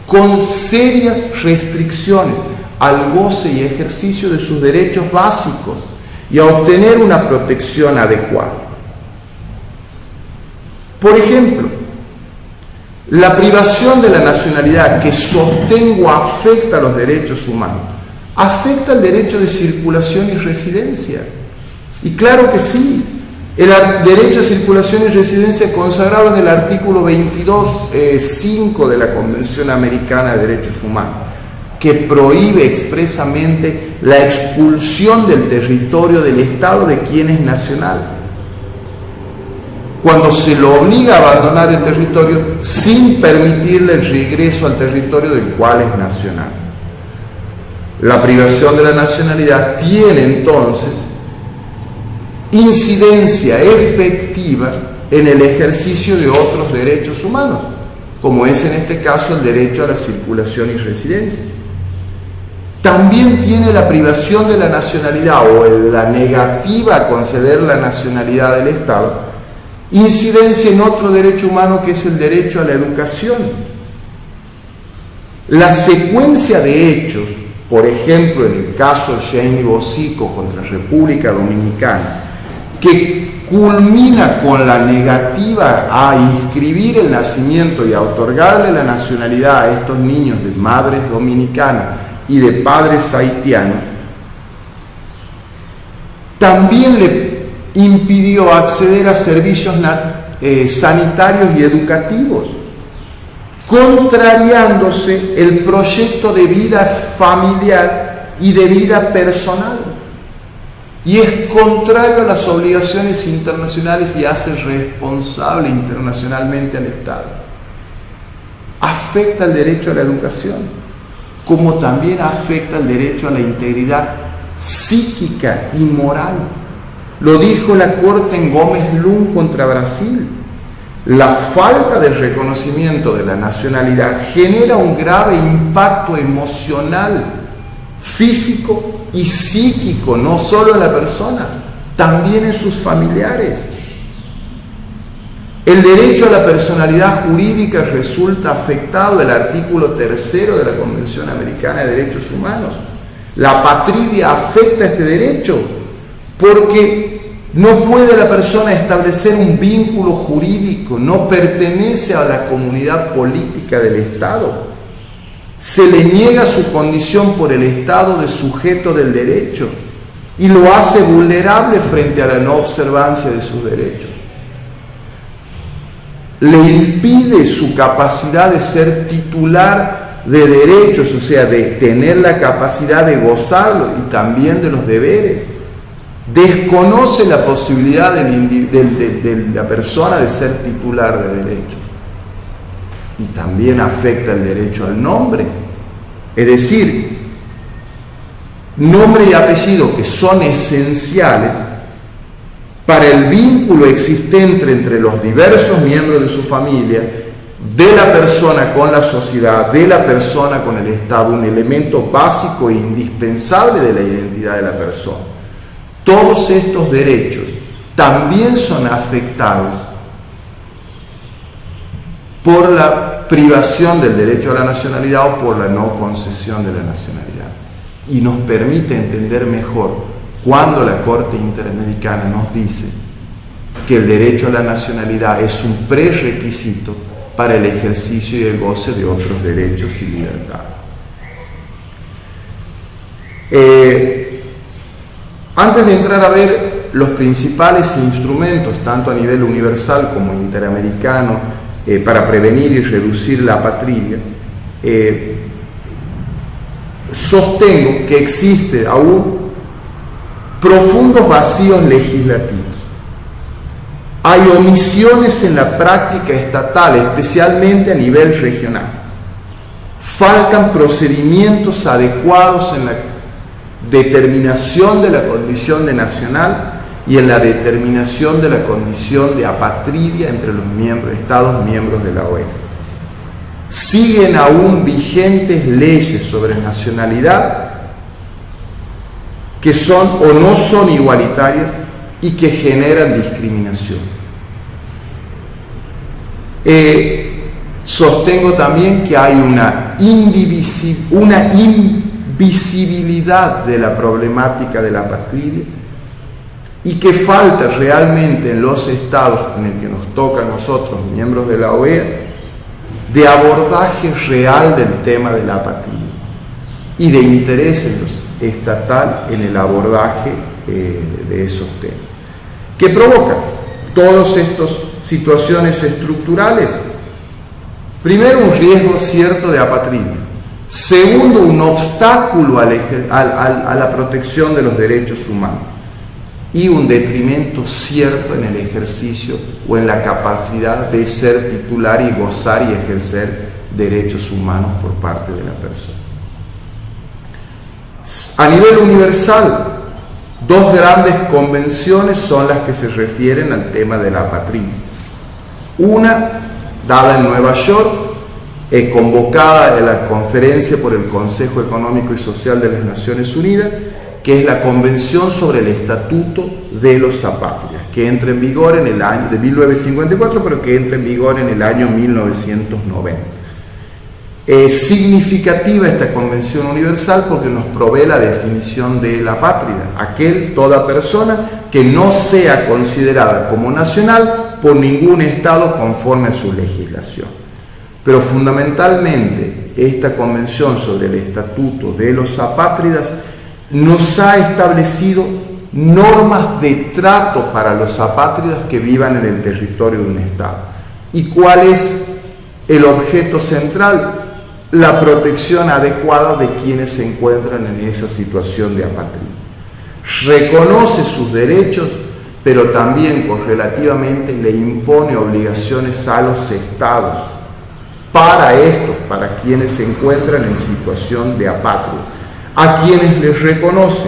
con serias restricciones al goce y ejercicio de sus derechos básicos y a obtener una protección adecuada. Por ejemplo, la privación de la nacionalidad que sostengo afecta a los derechos humanos, afecta el derecho de circulación y residencia. Y claro que sí, el derecho de circulación y residencia consagrado en el artículo 22.5 de la Convención Americana de Derechos Humanos, que prohíbe expresamente la expulsión del territorio del Estado de quien es nacional, cuando se lo obliga a abandonar el territorio sin permitirle el regreso al territorio del cual es nacional. La privación de la nacionalidad tiene entonces incidencia efectiva en el ejercicio de otros derechos humanos, como es en este caso el derecho a la circulación y residencia. También tiene la privación de la nacionalidad o la negativa a conceder la nacionalidad del Estado incidencia en otro derecho humano, que es el derecho a la educación. La secuencia de hechos, por ejemplo en el caso Shein y Bosico contra República Dominicana, que culmina con la negativa a inscribir el nacimiento y a otorgarle la nacionalidad a estos niños de madres dominicanas y de padres haitianos, también le impidió acceder a servicios sanitarios y educativos, contrariándose el proyecto de vida familiar y de vida personal. Y es contrario a las obligaciones internacionales y hace responsable internacionalmente al Estado. Afecta el derecho a la educación, como también afecta el derecho a la integridad psíquica y moral. Lo dijo la Corte en Gómez Lum contra Brasil. La falta de reconocimiento de la nacionalidad genera un grave impacto emocional, físico y psíquico, no solo en la persona, también en sus familiares. El derecho a la personalidad jurídica resulta afectado, el artículo 3 de la Convención Americana de Derechos Humanos. La apatridia afecta este derecho porque no puede la persona establecer un vínculo jurídico, no pertenece a la comunidad política del Estado. Se le niega su condición por el Estado de sujeto del derecho y lo hace vulnerable frente a la no observancia de sus derechos. Le impide su capacidad de ser titular de derechos, o sea, de tener la capacidad de gozarlo y también de los deberes. Desconoce la posibilidad de la persona de ser titular de derechos. Y también afecta el derecho al nombre. Es decir, nombre y apellido que son esenciales para el vínculo existente entre los diversos miembros de su familia, de la persona con la sociedad, de la persona con el Estado, un elemento básico e indispensable de la identidad de la persona. Todos estos derechos también son afectados por la privación del derecho a la nacionalidad o por la no concesión de la nacionalidad. Y nos permite entender mejor cuando la Corte Interamericana nos dice que el derecho a la nacionalidad es un prerequisito para el ejercicio y el goce de otros derechos y libertades. Antes de entrar a ver los principales instrumentos, tanto a nivel universal como interamericano, para prevenir y reducir la apatridia, sostengo que existe aún profundos vacíos legislativos. Hay omisiones en la práctica estatal, especialmente a nivel regional. Faltan procedimientos adecuados en la determinación de la condición de nacional y en la determinación de la condición de apatridia entre los Estados miembros de la OEA. Siguen aún vigentes leyes sobre nacionalidad que son o no son igualitarias y que generan discriminación. Sostengo también que hay una invisibilidad de la problemática de la apatridia y que falta realmente en los estados en el que nos toca a nosotros, miembros de la OEA, de abordaje real del tema de la apatridia y de interés estatal en el abordaje de esos temas, que provocan todas estas situaciones estructurales. Primero, un riesgo cierto de apatridia. Segundo, un obstáculo a la protección de los derechos humanos y un detrimento cierto en el ejercicio o en la capacidad de ser titular y gozar y ejercer derechos humanos por parte de la persona. A nivel universal, dos grandes convenciones son las que se refieren al tema de la apatridia. Una, dada en Nueva York, convocada a la conferencia por el Consejo Económico y Social de las Naciones Unidas, que es la Convención sobre el Estatuto de los Apátridas, que entra en vigor en el año de 1954, pero que entra en vigor en el año 1990. Es significativa esta Convención Universal porque nos provee la definición de la apátrida, toda persona que no sea considerada como nacional por ningún Estado conforme a su legislación. Pero fundamentalmente esta Convención sobre el Estatuto de los Apátridas nos ha establecido normas de trato para los apátridas que vivan en el territorio de un Estado. ¿Y cuál es el objeto central? La protección adecuada de quienes se encuentran en esa situación de apatría. Reconoce sus derechos, pero también correlativamente le impone obligaciones a los Estados para quienes se encuentran en situación de apatría, a quienes les reconoce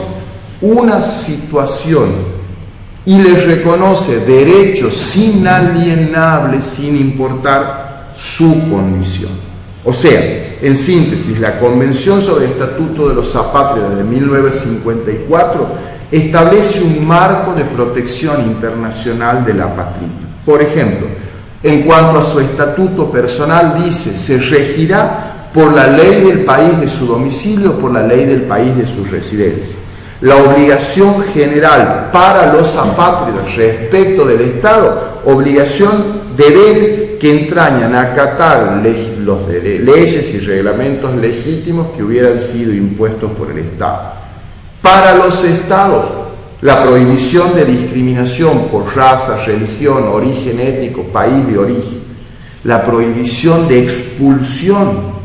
una situación y les reconoce derechos inalienables sin importar su condición. O sea, en síntesis, la Convención sobre el Estatuto de los Apátridas de 1954 establece un marco de protección internacional de la apatría. Por ejemplo, en cuanto a su estatuto personal, dice, se regirá por la ley del país de su domicilio o por la ley del país de su residencia. La obligación general para los apátridas respecto del Estado, deberes que entrañan a acatar leyes y reglamentos legítimos que hubieran sido impuestos por el Estado. Para los Estados, la prohibición de discriminación por raza, religión, origen étnico, país de origen, la prohibición de expulsión.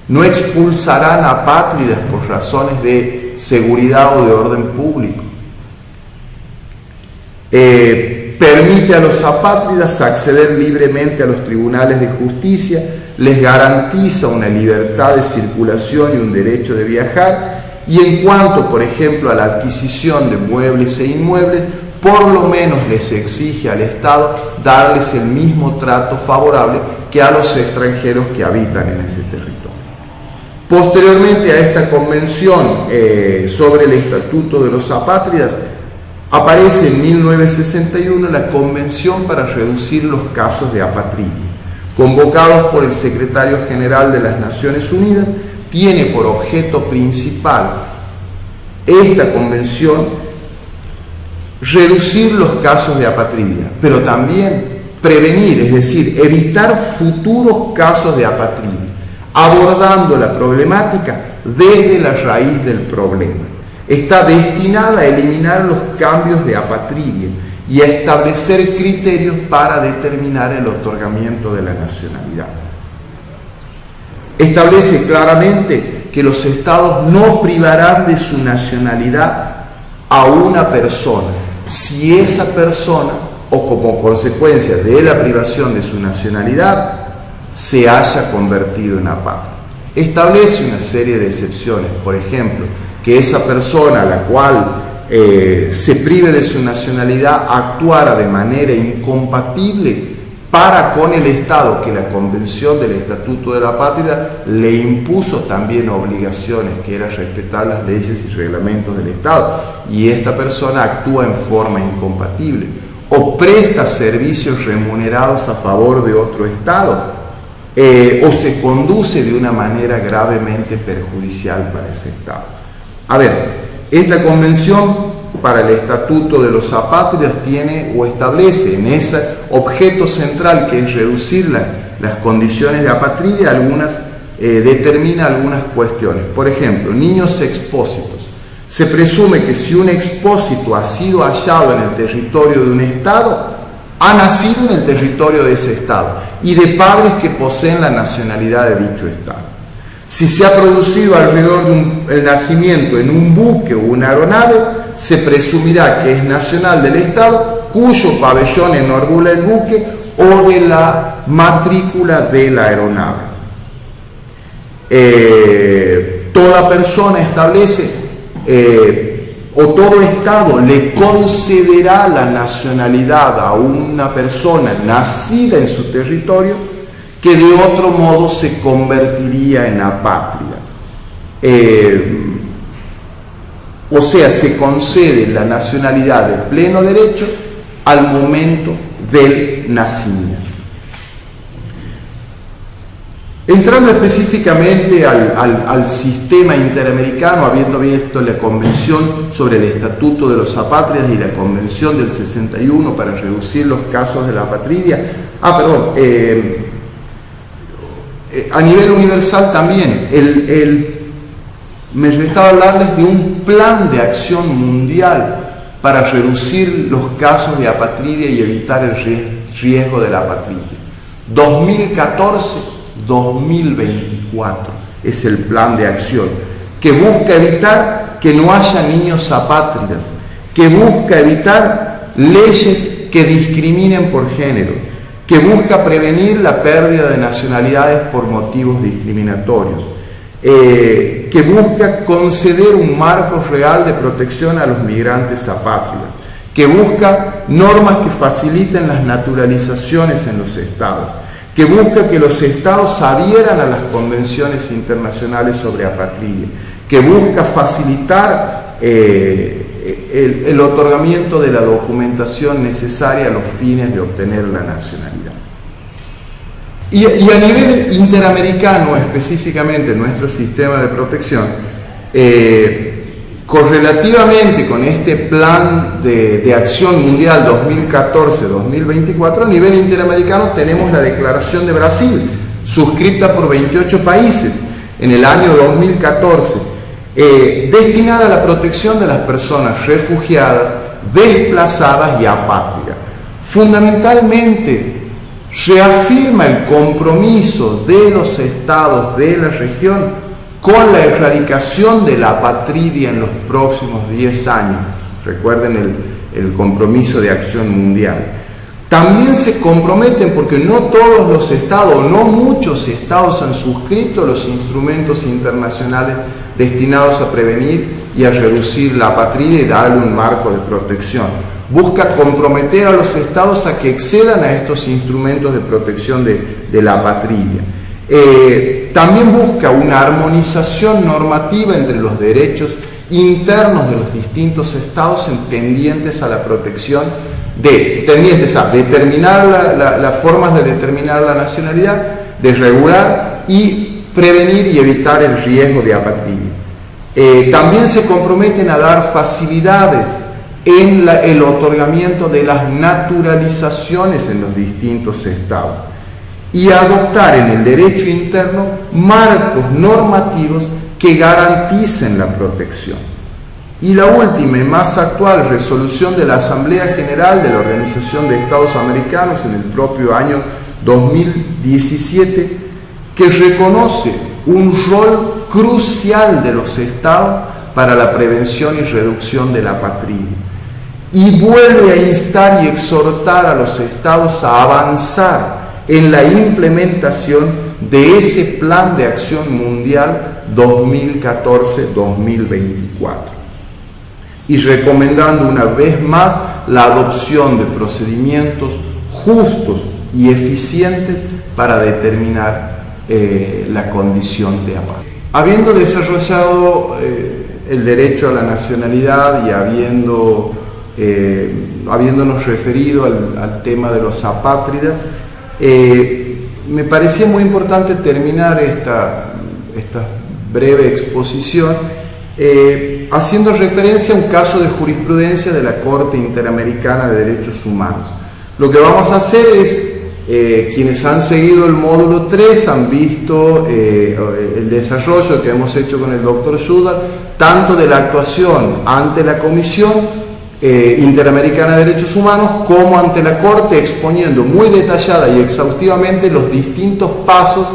No expulsarán apátridas por razones de seguridad o de orden público. Permite a los apátridas acceder libremente a los tribunales de justicia, les garantiza una libertad de circulación y un derecho de viajar, y en cuanto, por ejemplo, a la adquisición de muebles e inmuebles, por lo menos les exige al Estado darles el mismo trato favorable que a los extranjeros que habitan en ese territorio. Posteriormente a esta convención sobre el Estatuto de los Apátridas, aparece en 1961 la Convención para reducir los casos de apatridia, convocados por el Secretario General de las Naciones Unidas. Tiene por objeto principal esta convención reducir los casos de apatridia, pero también prevenir, es decir, evitar futuros casos de apatridia, abordando la problemática desde la raíz del problema. Está destinada a eliminar los cambios de apatridia y a establecer criterios para determinar el otorgamiento de la nacionalidad. Establece claramente que los Estados no privarán de su nacionalidad a una persona si esa persona, o como consecuencia de la privación de su nacionalidad, se haya convertido en apátrida. Establece una serie de excepciones, por ejemplo, que esa persona a la cual se prive de su nacionalidad actuara de manera incompatible para con el Estado, que la Convención del Estatuto de la Apátrida le impuso también obligaciones, que era respetar las leyes y reglamentos del Estado, y esta persona actúa en forma incompatible, o presta servicios remunerados a favor de otro Estado, o se conduce de una manera gravemente perjudicial para ese Estado. A ver, esta Convención para el Estatuto de los Apátridas tiene o establece en ese objeto central, que es reducir las condiciones de apatridia, determina algunas cuestiones. Por ejemplo, niños expósitos. Se presume que si un expósito ha sido hallado en el territorio de un Estado, ha nacido en el territorio de ese Estado y de padres que poseen la nacionalidad de dicho Estado. Si se ha producido alrededor del nacimiento en un buque o una aeronave, se presumirá que es nacional del Estado cuyo pabellón enarbula el buque o de la matrícula de la aeronave. Toda persona establece o todo Estado le concederá la nacionalidad a una persona nacida en su territorio que de otro modo se convertiría en apátrida. O sea, se concede la nacionalidad de pleno derecho al momento del nacimiento. Entrando específicamente al sistema interamericano, habiendo visto la Convención sobre el Estatuto de los Apátridas y la Convención del 61 para reducir los casos de la apatridia, a nivel universal también, me restaba hablarles de un plan de acción mundial para reducir los casos de apatridia y evitar el riesgo de la apatridia. 2014-2024 es el plan de acción que busca evitar que no haya niños apátridas, que busca evitar leyes que discriminen por género, que busca prevenir la pérdida de nacionalidades por motivos discriminatorios, que busca conceder un marco real de protección a los migrantes apátridas, que busca normas que faciliten las naturalizaciones en los estados, que busca que los estados adhieran a las convenciones internacionales sobre apatridia, que busca facilitar el otorgamiento de la documentación necesaria a los fines de obtener la nacionalidad. Y a nivel interamericano, específicamente nuestro sistema de protección, correlativamente con este plan de acción mundial 2014-2024, a nivel interamericano tenemos la Declaración de Brasil, suscrita por 28 países en el año 2014, destinada a la protección de las personas refugiadas, desplazadas y apátridas. Fundamentalmente, reafirma el compromiso de los estados de la región con la erradicación de la apatridia en los próximos 10 años. Recuerden el compromiso de acción mundial. También se comprometen, porque no todos los estados, no muchos estados han suscrito los instrumentos internacionales destinados a prevenir y a reducir la apatridia y darle un marco de protección. Busca comprometer a los estados a que accedan a estos instrumentos de protección de la apatridia. También busca una armonización normativa entre los derechos internos de los distintos estados tendientes a la protección, tendientes a determinar las formas de determinar la nacionalidad, de regular y prevenir y evitar el riesgo de apatridia. También se comprometen a dar facilidades en el otorgamiento de las naturalizaciones en los distintos estados y adoptar en el derecho interno marcos normativos que garanticen la protección. Y la última y más actual resolución de la Asamblea General de la Organización de Estados Americanos en el propio año 2017, que reconoce un rol crucial de los estados para la prevención y reducción de la apatridia, y vuelve a instar y exhortar a los estados a avanzar en la implementación de ese Plan de Acción Mundial 2014-2024, y recomendando una vez más la adopción de procedimientos justos y eficientes para determinar la condición de apátrida. Habiendo desarrollado el derecho a la nacionalidad y habiéndonos referido al tema de los apátridas, me parecía muy importante terminar esta breve exposición haciendo referencia a un caso de jurisprudencia de la Corte Interamericana de Derechos Humanos. Lo que vamos a hacer es, quienes han seguido el módulo 3 han visto el desarrollo que hemos hecho con el doctor Schudal, tanto de la actuación ante la Comisión Interamericana de Derechos Humanos como ante la Corte, exponiendo muy detallada y exhaustivamente los distintos pasos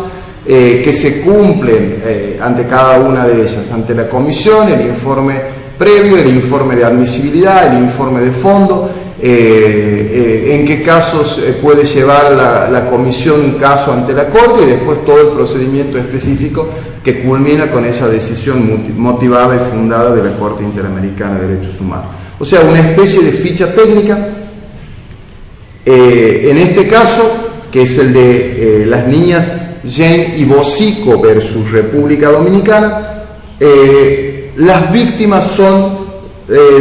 que se cumplen ante cada una de ellas. Ante la Comisión, el informe previo, el informe de admisibilidad, el informe de fondo, en qué casos puede llevar la Comisión un caso ante la Corte, y después todo el procedimiento específico que culmina con esa decisión motivada y fundada de la Corte Interamericana de Derechos Humanos. O sea, una especie de ficha técnica, en este caso, que es el de las niñas Jane y Bosico versus República Dominicana. Las víctimas son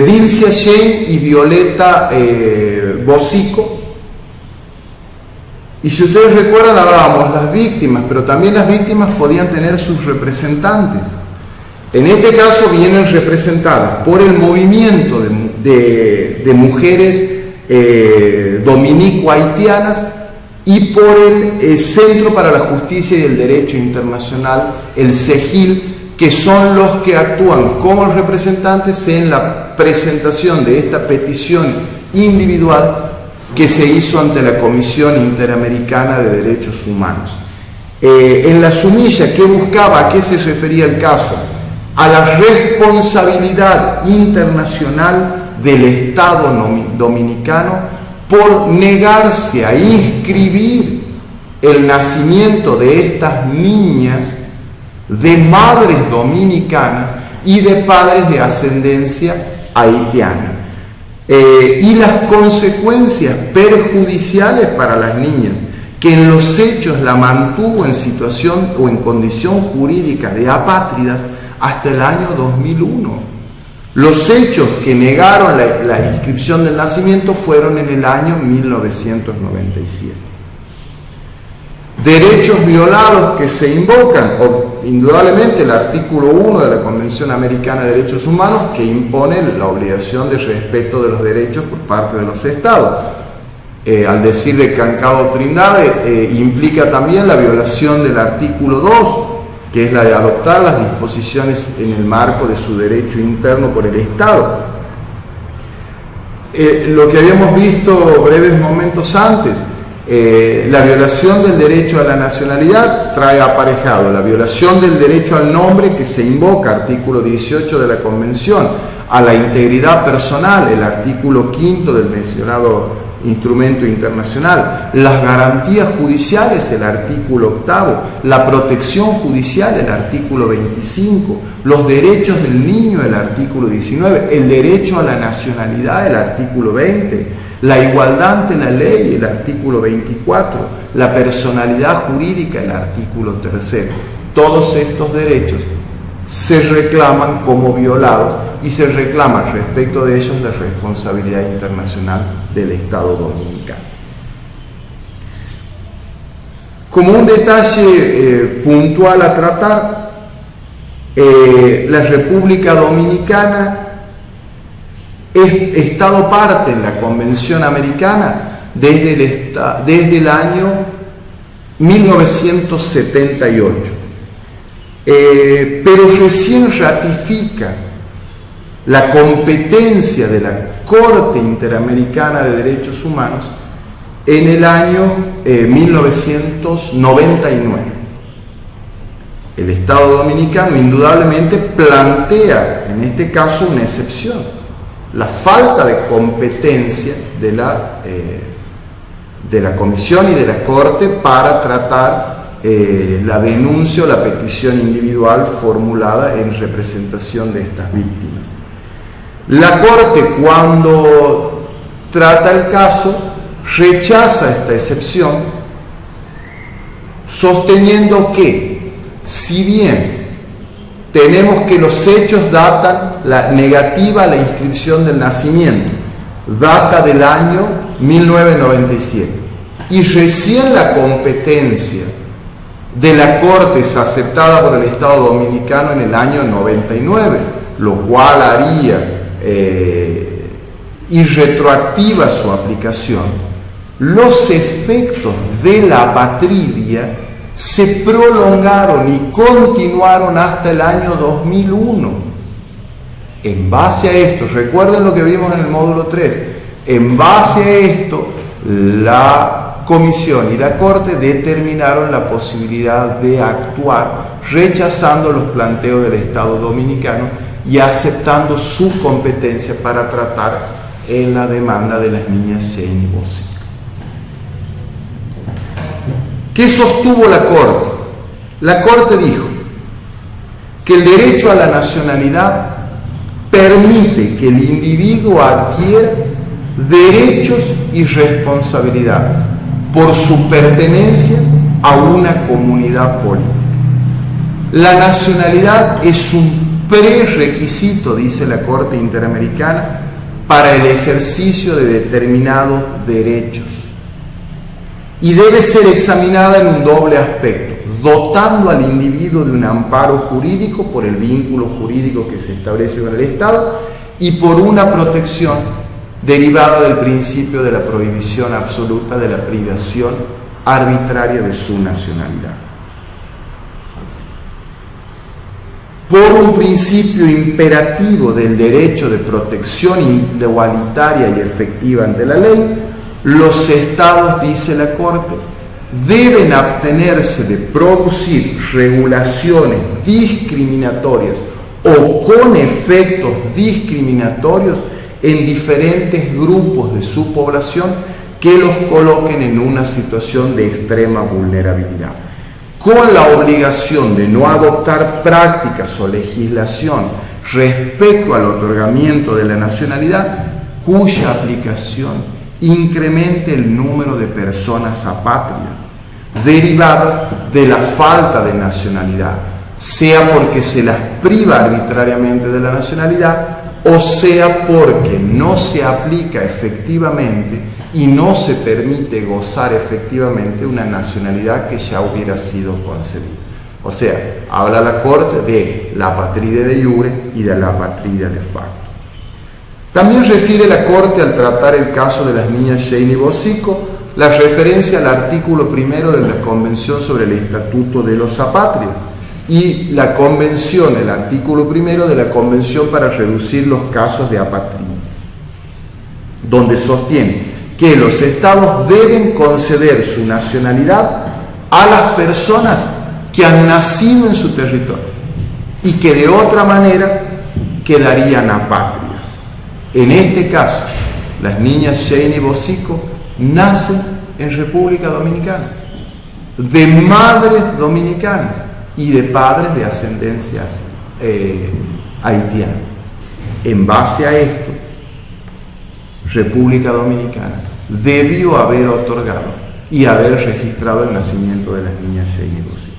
Dilcia Jane y Violeta Bosico. Y si ustedes recuerdan, hablábamos las víctimas, pero también las víctimas podían tener sus representantes. En este caso vienen representadas por el movimiento de mujeres dominico-haitianas y por el Centro para la Justicia y el Derecho Internacional, el CEGIL, que son los que actúan como representantes en la presentación de esta petición individual que se hizo ante la Comisión Interamericana de Derechos Humanos. En la sumilla, ¿qué buscaba? ¿A qué se refería el caso? A la responsabilidad internacional del Estado dominicano por negarse a inscribir el nacimiento de estas niñas de madres dominicanas y de padres de ascendencia haitiana. Y las consecuencias perjudiciales para las niñas, que en los hechos la mantuvo en situación o en condición jurídica de apátridas hasta el año 2001. Los hechos que negaron la inscripción del nacimiento fueron en el año 1997. Derechos violados que se invocan, indudablemente el artículo 1 de la Convención Americana de Derechos Humanos, que impone la obligación de respeto de los derechos por parte de los Estados. Al decir de Cancado Trindade, implica también la violación del artículo 2, que es la de adoptar las disposiciones en el marco de su derecho interno por el Estado. Lo que habíamos visto breves momentos antes, la violación del derecho a la nacionalidad trae aparejado la violación del derecho al nombre, que se invoca, artículo 18 de la Convención, a la integridad personal, el artículo 5 del mencionado instrumento internacional, las garantías judiciales, el artículo 8, la protección judicial, el artículo 25, los derechos del niño, el artículo 19, el derecho a la nacionalidad, el artículo 20, la igualdad ante la ley, el artículo 24, la personalidad jurídica, el artículo 3. Todos estos derechos se reclaman como violados y se reclama respecto de ellos la responsabilidad internacional del Estado dominicano. Como un detalle puntual a tratar, la República Dominicana es Estado parte en la Convención Americana desde el año 1978. Pero recién ratifica la competencia de la Corte Interamericana de Derechos Humanos en el año 1999. El Estado dominicano indudablemente plantea en este caso una excepción: la falta de competencia de la Comisión y de la Corte para tratar la denuncia o la petición individual formulada en representación de estas víctimas. La Corte, cuando trata el caso, rechaza esta excepción, sosteniendo que, si bien tenemos que los hechos datan, la negativa a la inscripción del nacimiento data del año 1997, y recién la competencia de la Corte es aceptada por el Estado dominicano en el año 99, lo cual haría irretroactiva su aplicación. Los efectos de la apatridia se prolongaron y continuaron hasta el año 2001. En base a esto, recuerden lo que vimos en el módulo 3, en base a esto, la Comisión y la Corte determinaron la posibilidad de actuar rechazando los planteos del Estado dominicano y aceptando su competencia para tratar en la demanda de las niñas Jane y Bosico. ¿Qué sostuvo la Corte? La Corte dijo: que el derecho a la nacionalidad permite que el individuo adquiera derechos y responsabilidades por su pertenencia a una comunidad política. La nacionalidad es un prerequisito, dice la Corte Interamericana, para el ejercicio de determinados derechos y debe ser examinada en un doble aspecto, dotando al individuo de un amparo jurídico por el vínculo jurídico que se establece con el Estado y por una protección derivada del principio de la prohibición absoluta de la privación arbitraria de su nacionalidad. Por un principio imperativo del derecho de protección igualitaria y efectiva ante la ley, los estados, dice la Corte, deben abstenerse de producir regulaciones discriminatorias o con efectos discriminatorios en diferentes grupos de su población que los coloquen en una situación de extrema vulnerabilidad, con la obligación de no adoptar prácticas o legislación respecto al otorgamiento de la nacionalidad cuya aplicación incremente el número de personas apátridas derivadas de la falta de nacionalidad, sea porque se las priva arbitrariamente de la nacionalidad o sea porque no se aplica efectivamente y no se permite gozar efectivamente una nacionalidad que ya hubiera sido concedida. O sea, habla la Corte de la apatría de iure y de la apatría de facto. También refiere la Corte, al tratar el caso de las niñas Sheini Bosico, la referencia al artículo 1 de la Convención sobre el Estatuto de los Apátridas y la Convención, el artículo 1 de la Convención para reducir los casos de apatría, donde sostiene que los estados deben conceder su nacionalidad a las personas que han nacido en su territorio y que de otra manera quedarían apátridas. En este caso, las niñas Sheini Bosico nacen en República Dominicana, de madres dominicanas y de padres de ascendencia haitiana. En base a esto, República Dominicana debió haber otorgado y haber registrado el nacimiento de las niñas Sheini Bosico.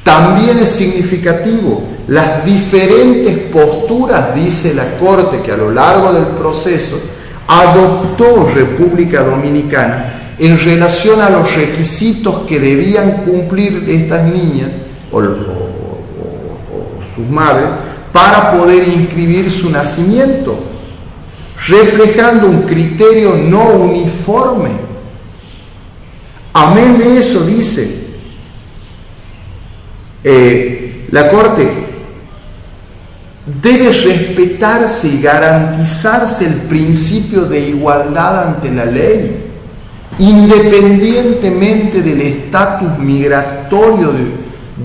También es significativo las diferentes posturas, dice la Corte, que a lo largo del proceso adoptó República Dominicana en relación a los requisitos que debían cumplir estas niñas o sus madres para poder inscribir su nacimiento, reflejando un criterio no uniforme. Amén de eso, dice la Corte, debe respetarse y garantizarse el principio de igualdad ante la ley, independientemente del estatus migratorio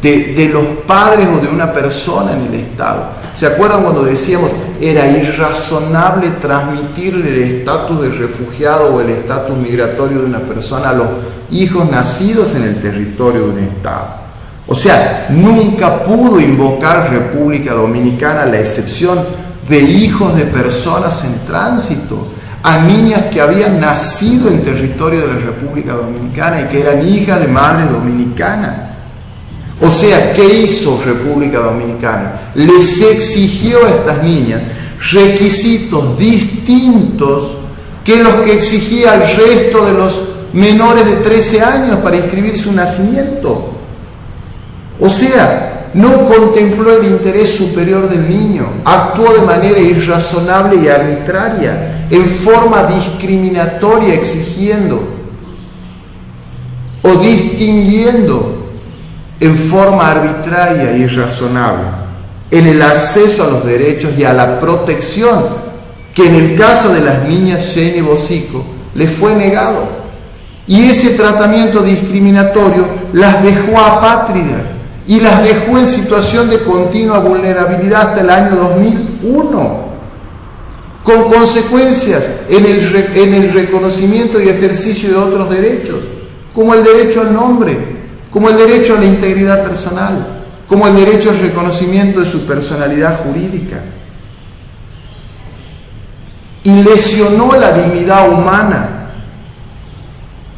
de los padres o de una persona en el Estado. ¿Se acuerdan cuando decíamos era irrazonable transmitirle el estatus de refugiado o el estatus migratorio de una persona a los hijos nacidos en el territorio de un Estado? O sea, nunca pudo invocar República Dominicana la excepción de hijos de personas en tránsito, a niñas que habían nacido en territorio de la República Dominicana y que eran hijas de madres dominicanas. O sea, ¿qué hizo República Dominicana? Les exigió a estas niñas requisitos distintos que los que exigía al resto de los menores de 13 años para inscribir su nacimiento. O sea, no contempló el interés superior del niño, actuó de manera irrazonable y arbitraria, en forma discriminatoria, exigiendo o distinguiendo en forma arbitraria e irrazonable en el acceso a los derechos y a la protección que en el caso de las niñas Sheini Bosico les fue negado. Y ese tratamiento discriminatorio las dejó apátridas y las dejó en situación de continua vulnerabilidad hasta el año 2001, con consecuencias en el reconocimiento y ejercicio de otros derechos, como el derecho al nombre, como el derecho a la integridad personal, como el derecho al reconocimiento de su personalidad jurídica, y lesionó la dignidad humana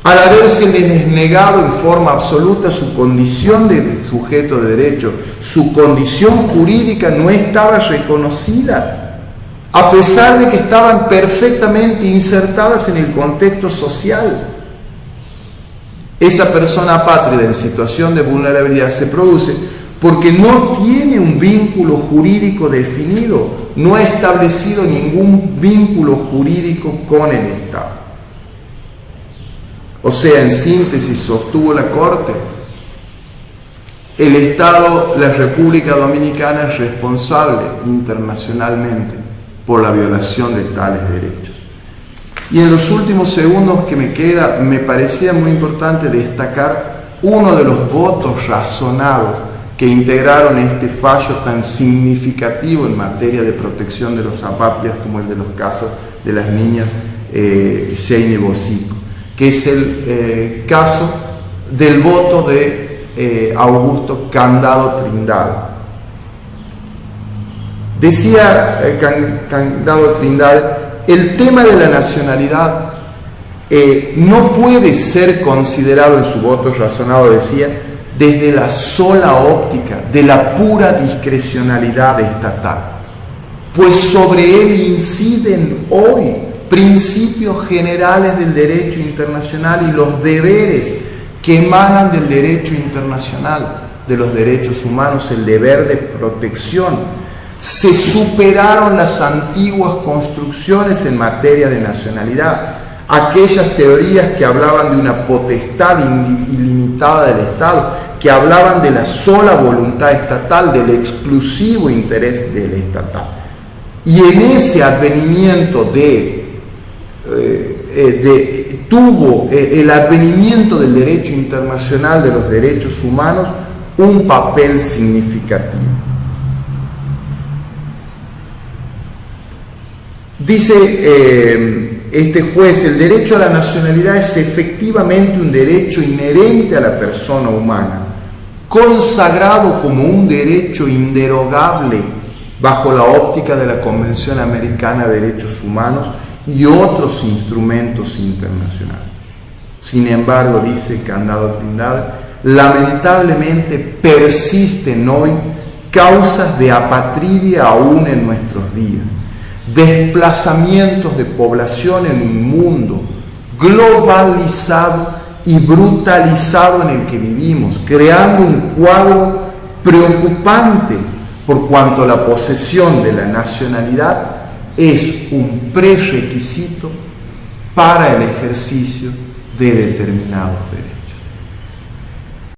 al habérseles negado en forma absoluta su condición de sujeto de derecho. Su condición jurídica no estaba reconocida, a pesar de que estaban perfectamente insertadas en el contexto social. Esa persona apátrida en situación de vulnerabilidad se produce porque no tiene un vínculo jurídico definido, no ha establecido ningún vínculo jurídico con el Estado. O sea, en síntesis, sostuvo la Corte, el Estado, la República Dominicana, es responsable internacionalmente por la violación de tales derechos. Y en los últimos segundos que me queda, me parecía muy importante destacar uno de los votos razonados que integraron este fallo tan significativo en materia de protección de los apátridas, como el de los casos de las niñas Sheine Bosico, que es el caso del voto de Augusto Candado Trindade. Decía Candado Trindade, el tema de la nacionalidad no puede ser considerado, en su voto razonado decía, desde la sola óptica de la pura discrecionalidad estatal, pues sobre él inciden hoy principios generales del derecho internacional y los deberes que emanan del derecho internacional, de los derechos humanos, el deber de protección. Se superaron las antiguas construcciones en materia de nacionalidad, aquellas teorías que hablaban de una potestad ilimitada del Estado, que hablaban de la sola voluntad estatal, del exclusivo interés del estatal. Y en ese advenimiento tuvo el advenimiento del derecho internacional de los derechos humanos un papel significativo. Dice este juez, el derecho a la nacionalidad es efectivamente un derecho inherente a la persona humana, consagrado como un derecho inderogable bajo la óptica de la Convención Americana de Derechos Humanos y otros instrumentos internacionales. Sin embargo, dice Candado Trindade, lamentablemente persisten hoy causas de apatridia aún en nuestros días, desplazamientos de población en un mundo globalizado y brutalizado en el que vivimos, creando un cuadro preocupante por cuanto la posesión de la nacionalidad es un prerequisito para el ejercicio de determinados derechos.